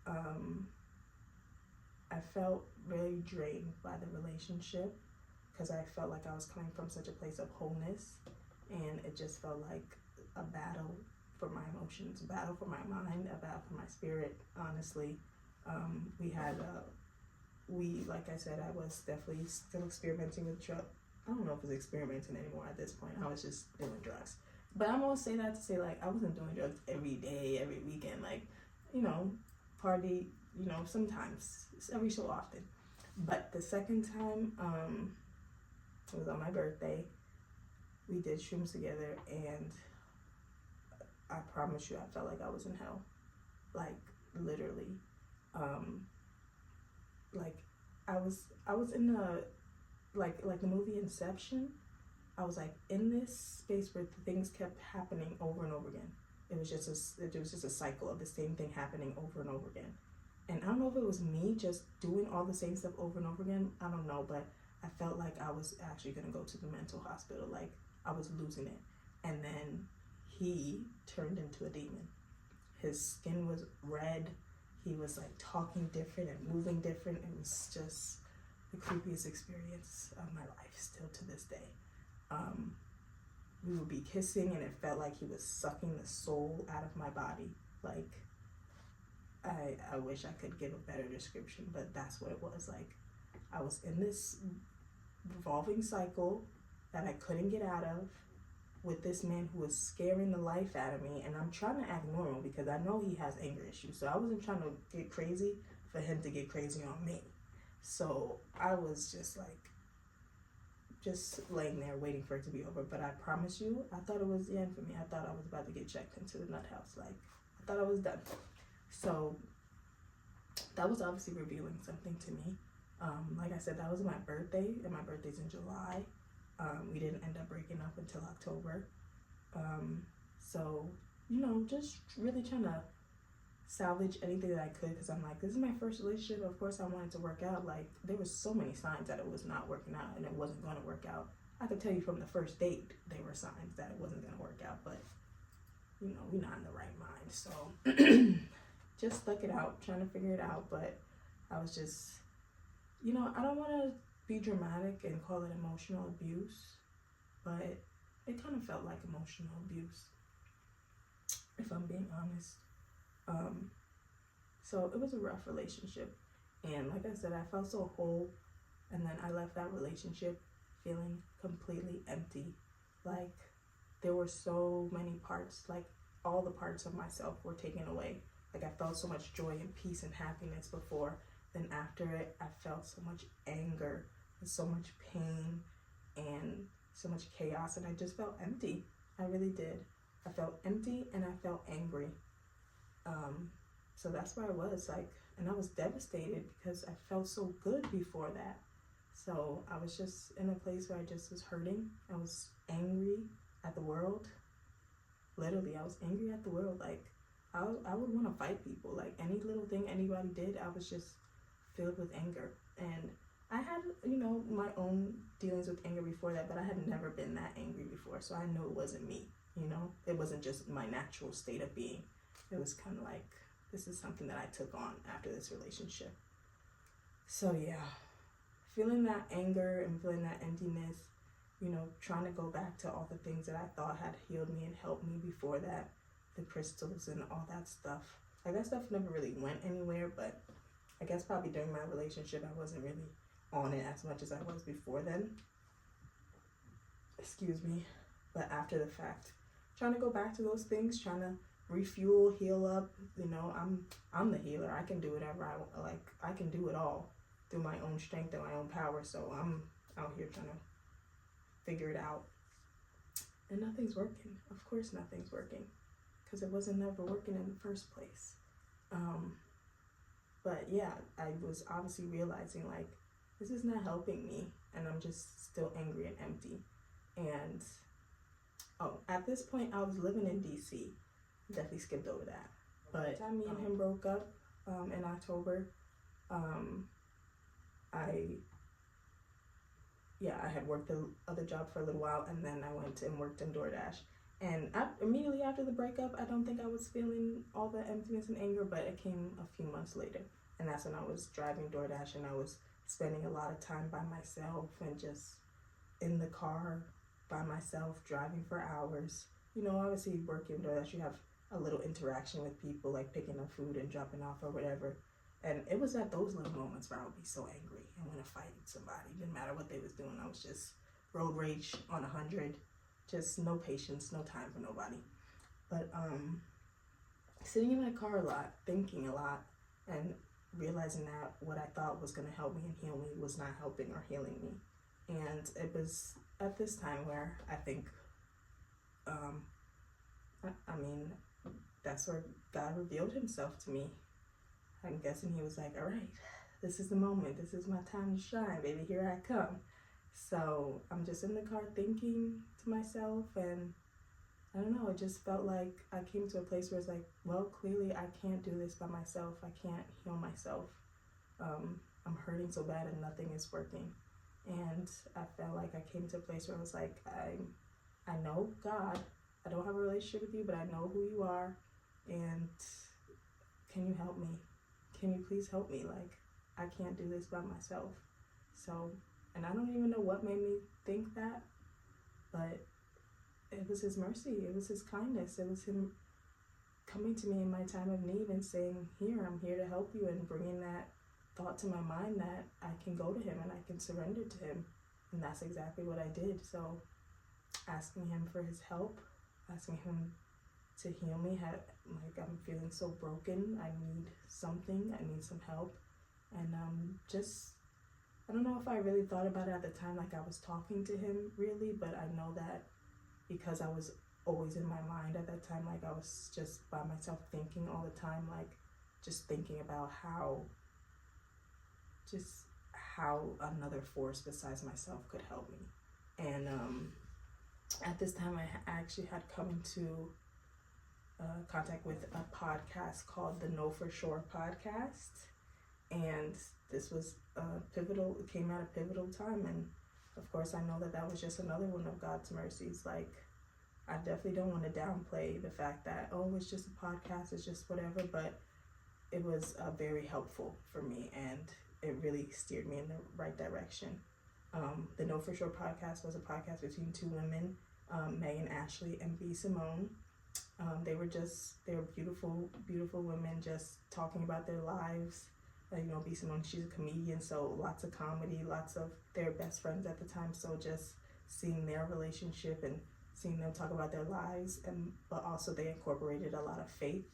I felt really drained by the relationship because I felt like I was coming from such a place of wholeness, and it just felt like a battle for my emotions, a battle for my mind, a battle for my spirit. Honestly, like I said, I was definitely still experimenting with drugs. I don't know if it was experimenting anymore at this point. I was just doing drugs. But I'm gonna say that to say, like, I wasn't doing drugs every day, every weekend, like, party, sometimes, every so often. But the second time, it was on my birthday. We did shrooms together, and I promise you, I felt like I was in hell. Like, literally. Like, I was in the, like the movie Inception. I was like in this space where things kept happening over and over again. It was just a cycle of the same thing happening over and over again. And I don't know if it was me just doing all the same stuff over and over again. I don't know, but I felt like I was actually gonna go to the mental hospital. Like, I was losing it. And then he turned into a demon. His skin was red. He was like talking different and moving different. It was just the creepiest experience of my life, still to this day. We would be kissing, and it felt like he was sucking the soul out of my body. Like, I wish I could give a better description, but that's what it was. Like, I was in this revolving cycle that I couldn't get out of with this man who was scaring the life out of me, and I'm trying to act normal because I know he has anger issues, so I wasn't trying to get crazy for him to get crazy on me. So I was just like, just laying there waiting for it to be over. But I promise you, I thought it was the end for me. I thought I was about to get checked into the nut house. Like, I thought I was done. So that was obviously revealing something to me. Like I said, that was my birthday, and my birthday's in July. We didn't end up breaking up until October. So, just really trying to salvage anything that I could, because I'm like, this is my first relationship. Of course I wanted to work out. Like, there was so many signs that it was not working out and it wasn't going to work out. I could tell you from the first date there were signs that it wasn't going to work out, but we're not in the right mind. So just stuck it out, trying to figure it out. But I was just, I don't want to be dramatic and call it emotional abuse, but it kind of felt like emotional abuse, if I'm being honest. So it was a rough relationship, and like I said, I felt so whole, and then I left that relationship feeling completely empty. Like, there were so many parts, like all the parts of myself were taken away. Like, I felt so much joy and peace and happiness before, then after it I felt so much anger and so much pain and so much chaos, and I just felt empty. I really did. I felt empty and I felt angry. So that's where I was, like, and I was devastated because I felt so good before that. So I was just in a place where I just was hurting. I was angry at the world. Literally, I was angry at the world. Like, I would want to fight people. Like, any little thing anybody did, I was just filled with anger. And I had, my own dealings with anger before that, but I had never been that angry before. So I knew it wasn't me, It wasn't just my natural state of being. It was kind of like, this is something that I took on after this relationship. So yeah, feeling that anger and feeling that emptiness, trying to go back to all the things that I thought had healed me and helped me before that, the crystals and all that stuff. Like, that stuff never really went anywhere, but I guess probably during my relationship, I wasn't really on it as much as I was before then. Excuse me. But after the fact, trying to go back to those things, trying to refuel, heal up. I'm the healer. I can do whatever I like. I can do it all through my own strength and my own power. So I'm out here trying to figure it out, and nothing's working. Of course nothing's working, because it wasn't never working in the first place. But yeah, I was obviously realizing, like, this is not helping me. and I'm just still angry and empty. And at this point I was living in DC. Definitely skipped over that. But by the time me and him broke up in October, I had worked the other job for a little while, and then I went and worked in DoorDash. And immediately after the breakup, I don't think I was feeling all the emptiness and anger, but it came a few months later. And that's when I was driving DoorDash, and I was spending a lot of time by myself and just in the car by myself, driving for hours. You know, obviously working DoorDash, you have a little interaction with people, like picking up food and dropping off or whatever. And it was at those little moments where I would be so angry and want to fight somebody. Didn't matter what they was doing. I was just road rage on 100. Just no patience, no time for nobody. But sitting in my car a lot, thinking a lot, and realizing that what I thought was going to help me and heal me was not helping or healing me. And it was at this time where I think, that's where God revealed himself to me. I'm guessing he was like, all right, this is the moment. This is my time to shine, baby. Here I come. So I'm just in the car thinking to myself, and I don't know, it just felt like I came to a place where it's like, well, clearly I can't do this by myself. I can't heal myself. I'm hurting so bad and nothing is working. And I felt like I came to a place where I was like, I know God. I don't have a relationship with you, but I know who you are. And can you help me? Can you please help me? Like, I can't do this by myself. So, and I don't even know what made me think that, but it was his mercy. It was his kindness. It was him coming to me in my time of need and saying, here, I'm here to help you, and bringing that thought to my mind that I can go to him and I can surrender to him. And that's exactly what I did. So asking him for his help, asking him to heal me, I'm feeling so broken. I need something. I need some help. And I don't know if I really thought about it at the time like I was talking to him really, but I know that because I was always in my mind at that time, like I was just by myself thinking all the time, like just thinking about how another force besides myself could help me. And at this time I actually had come into contact with a podcast called the Know For Sure podcast, and this was pivotal. It came at a pivotal time, and of course I know that was just another one of God's mercies. Like, I definitely don't want to downplay the fact that, it's just a podcast, it's just whatever, but it was very helpful for me, and it really steered me in the right direction. The Know For Sure podcast was a podcast between two women, Megan Ashley and B. Simone. They were beautiful, beautiful women just talking about their lives. B. Simone, she's a comedian, so lots of comedy, they were best friends at the time, so just seeing their relationship and seeing them talk about their lives, but also they incorporated a lot of faith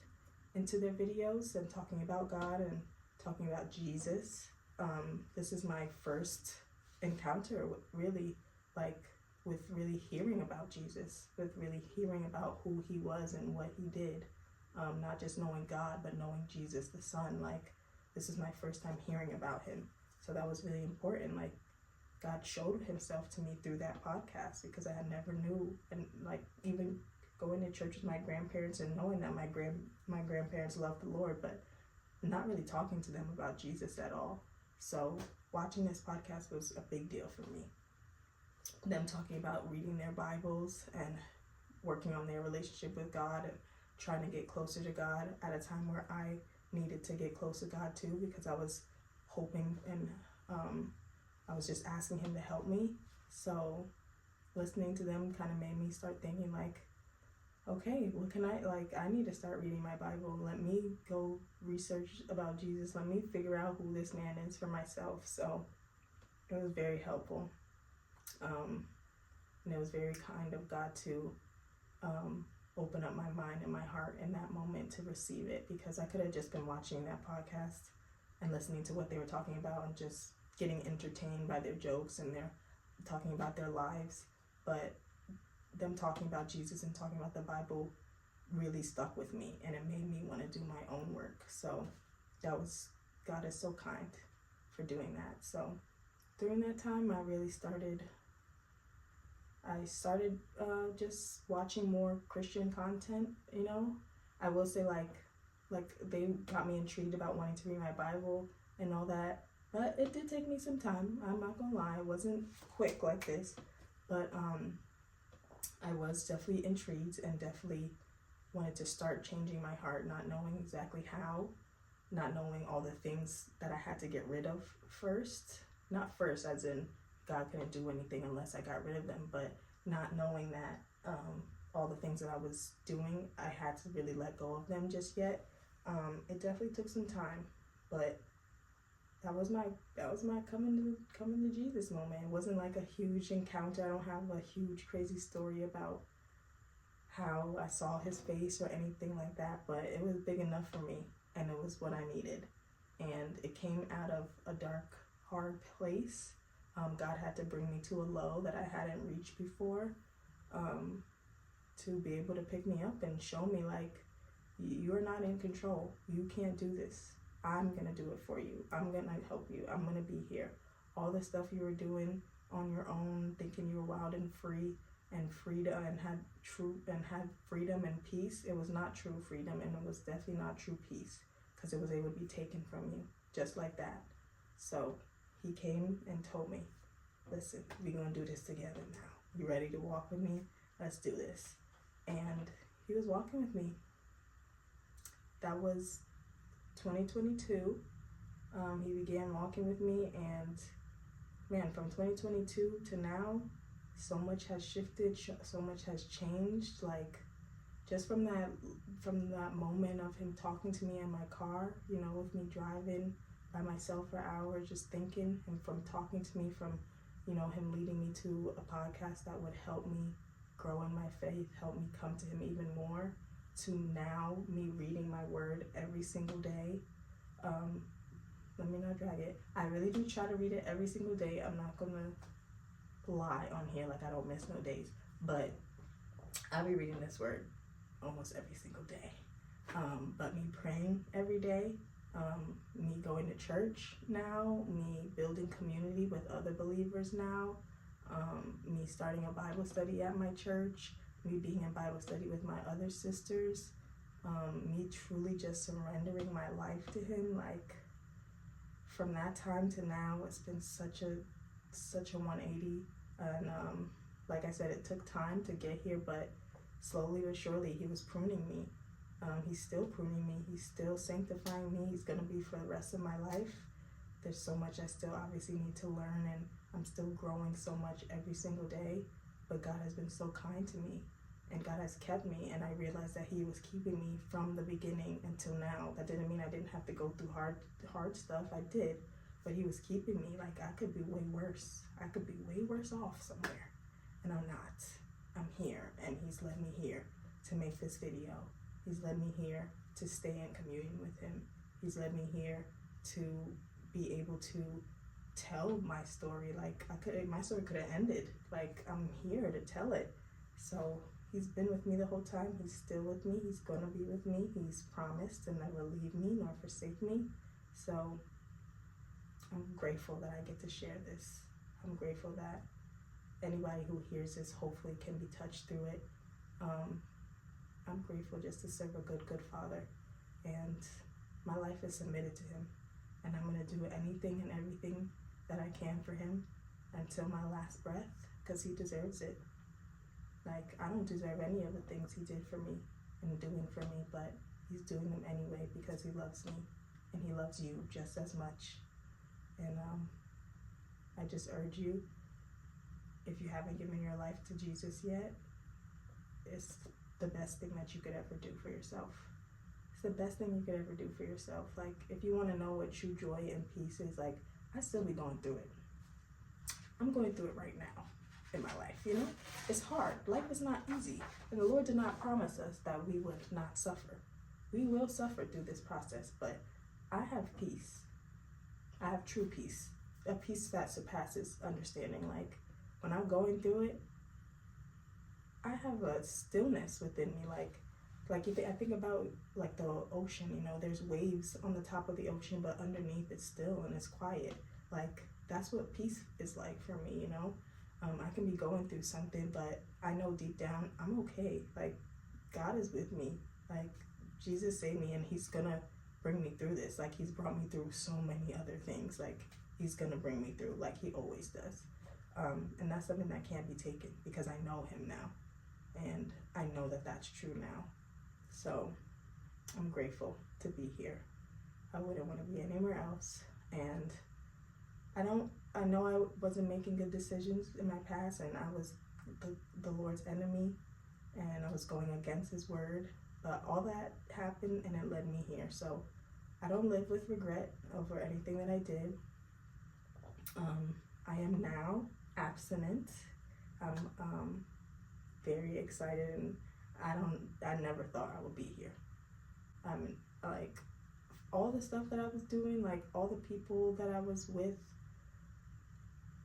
into their videos and talking about God and talking about Jesus. This is my first encounter with really hearing about Jesus, with really hearing about who he was and what he did. Not just knowing God, but knowing Jesus, the Son. Like, this is my first time hearing about him. So that was really important. Like, God showed himself to me through that podcast, because I had never knew. And like, even going to church with my grandparents and knowing that my grandparents loved the Lord, but not really talking to them about Jesus at all. So watching this podcast was a big deal for me. Them talking about reading their Bibles and working on their relationship with God and trying to get closer to God at a time where I needed to get close to God too, because I was hoping and I was just asking him to help me. So listening to them kind of made me start thinking like, okay, what can I need to start reading my Bible. Let me go research about Jesus. Let me figure out who this man is for myself. So it was very helpful. And it was very kind of God to open up my mind and my heart in that moment to receive it, because I could have just been watching that podcast and listening to what they were talking about and just getting entertained by their jokes and their talking about their lives. But them talking about Jesus and talking about the Bible really stuck with me, and it made me want to do my own work. So God is so kind for doing that. So during that time, I started just watching more Christian content, you know. I will say like they got me intrigued about wanting to read my Bible and all that. But it did take me some time. I'm not gonna lie, it wasn't quick like this. But I was definitely intrigued and definitely wanted to start changing my heart, not knowing exactly how, not knowing all the things that I had to get rid of first. Not first as in God couldn't do anything unless I got rid of them, but not knowing that all the things that I was doing, I had to really let go of them just yet. It definitely took some time, but that was my coming to Jesus moment. It wasn't like a huge encounter. I don't have a huge crazy story about how I saw his face or anything like that, but it was big enough for me, and it was what I needed. And it came out of a dark, hard place. God had to bring me to a low that I hadn't reached before, to be able to pick me up and show me like, you're not in control. You can't do this. I'm gonna do it for you. I'm gonna help you. I'm gonna be here. All the stuff you were doing on your own, thinking you were wild and free and freedom and had freedom and peace. It was not true freedom, and it was definitely not true peace, because it was able to be taken from you just like that. So he came and told me, listen, we're gonna do this together now. You ready to walk with me? Let's do this. And he was walking with me. That was 2022. He began walking with me, and man, from 2022 to now, so much has shifted, so much has changed. Like, just from that moment of him talking to me in my car, you know, with me driving by myself for hours, just thinking, and from talking to me, from, you know, him leading me to a podcast that would help me grow in my faith, help me come to him even more, to now me reading my word every single day. Let me not drag it. I really do try to read it every single day. I'm not gonna lie on here like I don't miss no days, but I'll be reading this word almost every single day. But me praying every day, me going to church now, me building community with other believers now, me starting a Bible study at my church, me being in Bible study with my other sisters, me truly just surrendering my life to him. Like, from that time to now, it's been such a 180. And like I said, it took time to get here, but slowly but surely he was pruning me. He's still pruning me. He's still sanctifying me. He's gonna be for the rest of my life. There's so much I still obviously need to learn, and I'm still growing so much every single day. But God has been so kind to me, and God has kept me, and I realized that he was keeping me from the beginning until now. That didn't mean I didn't have to go through hard stuff. I did, but he was keeping me. Like, I could be way worse. I could be way worse off somewhere, and I'm not. I'm here, and he's led me here to make this video. He's led me here to stay in communion with him. He's led me here to be able to tell my story. Like, my story could have ended. Like, I'm here to tell it. So he's been with me the whole time. He's still with me. He's gonna be with me. He's promised to never leave me nor forsake me. So I'm grateful that I get to share this. I'm grateful that anybody who hears this hopefully can be touched through it. I'm grateful just to serve a good Father, and my life is submitted to him, and I'm gonna do anything and everything that I can for him until my last breath, because he deserves it. Like, I don't deserve any of the things he did for me and doing for me, but he's doing them anyway because he loves me, and he loves you just as much. And I just urge you, if you haven't given your life to Jesus yet, it's the best thing that you could ever do for yourself. It's the best thing you could ever do for yourself. Like, if you want to know what true joy and peace is, like, I still be going through it. I'm going through it right now in my life, you know? It's hard. Life is not easy. And the Lord did not promise us that we would not suffer. We will suffer through this process, but I have peace. I have true peace. A peace that surpasses understanding. Like, when I'm going through it, I have a stillness within me. Like if I think about like the ocean, you know, there's waves on the top of the ocean, but underneath it's still and it's quiet. Like, that's what peace is like for me, you know. I can be going through something, but I know deep down I'm okay. Like, God is with me. Like, Jesus saved me, and he's gonna bring me through this. Like, he's brought me through so many other things. Like, he's gonna bring me through, like he always does. And that's something that can't be taken, because I know him now, and I know that that's true now. So I'm grateful to be here. I wouldn't want to be anywhere else. And I know I wasn't making good decisions in my past, and I was the Lord's enemy, and I was going against his word, but all that happened and it led me here. So I don't live with regret over anything that I did. I am now abstinent. I'm very excited, and I never thought I would be here. Like, all the stuff that I was doing, like all the people that I was with,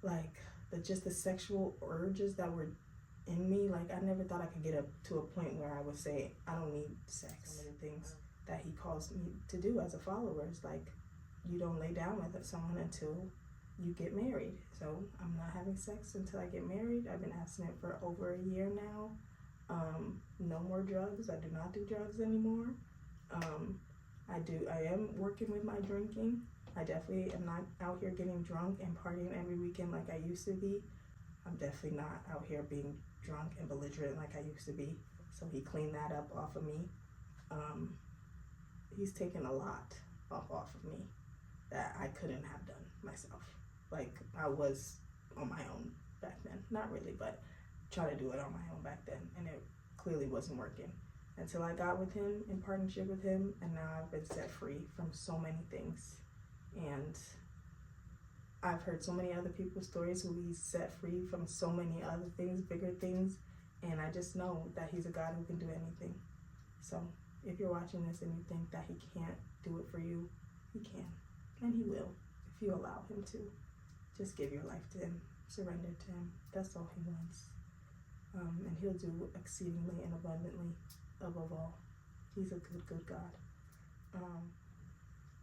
like just the sexual urges that were in me, like I never thought I could get up to a point where I would say I don't need sex. Some of the things that he calls me to do as a follower is like, you don't lay down with someone until you get married. So I'm not having sex until I get married. I've been abstinent for over a year now. No more drugs. I do not do drugs anymore. I am working with my drinking. I definitely am not out here getting drunk and partying every weekend like I used to be. I'm definitely not out here being drunk and belligerent like I used to be. So he cleaned that up off of me. He's taken a lot off of me that I couldn't have done myself. Like, I was on my own back then. Not really, but trying to do it on my own back then, and it clearly wasn't working until I got with him, in partnership with him, and now I've been set free from so many things. And I've heard so many other people's stories who he's set free from so many other things, bigger things, and I just know that he's a God who can do anything. So if you're watching this and you think that he can't do it for you, he can, and he will, if you allow him to. Just give your life to him, surrender to him. That's all he wants. And he'll do exceedingly and abundantly above all. He's a good God.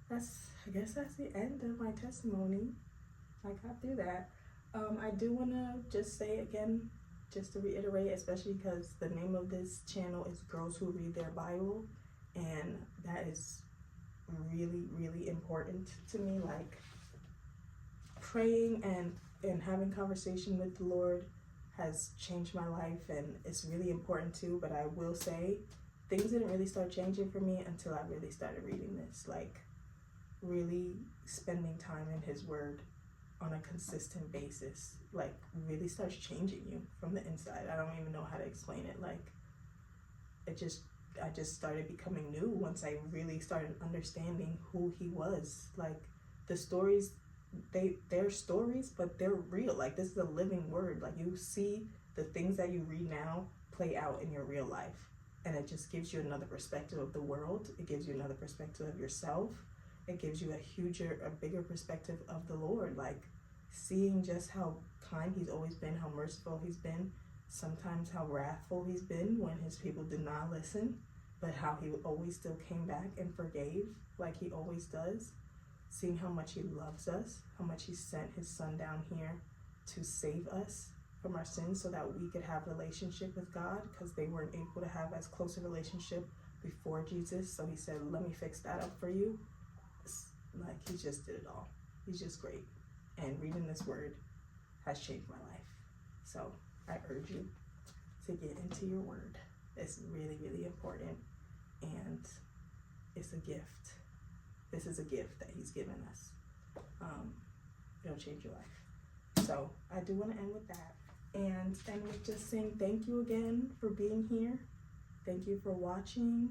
I guess that's the end of my testimony. I got through that. I do want to just say again, just to reiterate, especially because the name of this channel is Girls Who Read Their Bible, and that is really, really important to me. Like, praying and having conversation with the Lord has changed my life, and it's really important too. But I will say, things didn't really start changing for me until I really started reading this. Like, really spending time in his word on a consistent basis, like, really starts changing you from the inside. I don't even know how to explain it. Like, I just started becoming new once I really started understanding who he was. Like, the stories, they're stories, but they're real. Like, this is a living word. Like, you see the things that you read now play out in your real life, and it just gives you another perspective of the world. It gives you another perspective of yourself. It gives you a bigger perspective of the Lord. Like, seeing just how kind he's always been, how merciful he's been, sometimes how wrathful he's been when his people did not listen, but how he always still came back and forgave, like he always does. Seeing how much he loves us, how much he sent his son down here to save us from our sins so that we could have relationship with God, because they weren't able to have as close a relationship before Jesus. So he said, let me fix that up for you. Like, he just did it all. He's just great. And reading this word has changed my life. So I urge you to get into your word. It's really, really important. And it's a gift. This is a gift that he's given us. It'll change your life. So I do want to end with that. And with just saying thank you again for being here. Thank you for watching.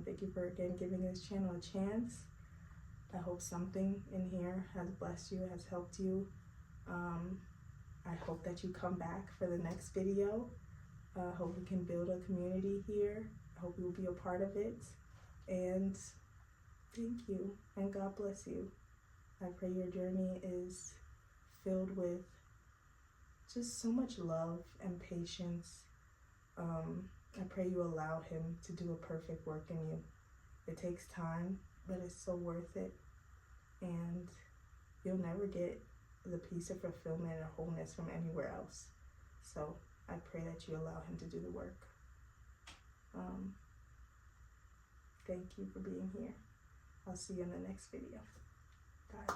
Thank you for, again, giving this channel a chance. I hope something in here has blessed you, has helped you. I hope that you come back for the next video. I hope we can build a community here. I hope you will be a part of it. And thank you, and God bless you. I pray your journey is filled with just so much love and patience. I pray you allow him to do a perfect work in you. It takes time, but it's so worth it. And you'll never get the peace of fulfillment and wholeness from anywhere else. So I pray that you allow him to do the work. Thank you for being here. I'll see you in the next video. Bye.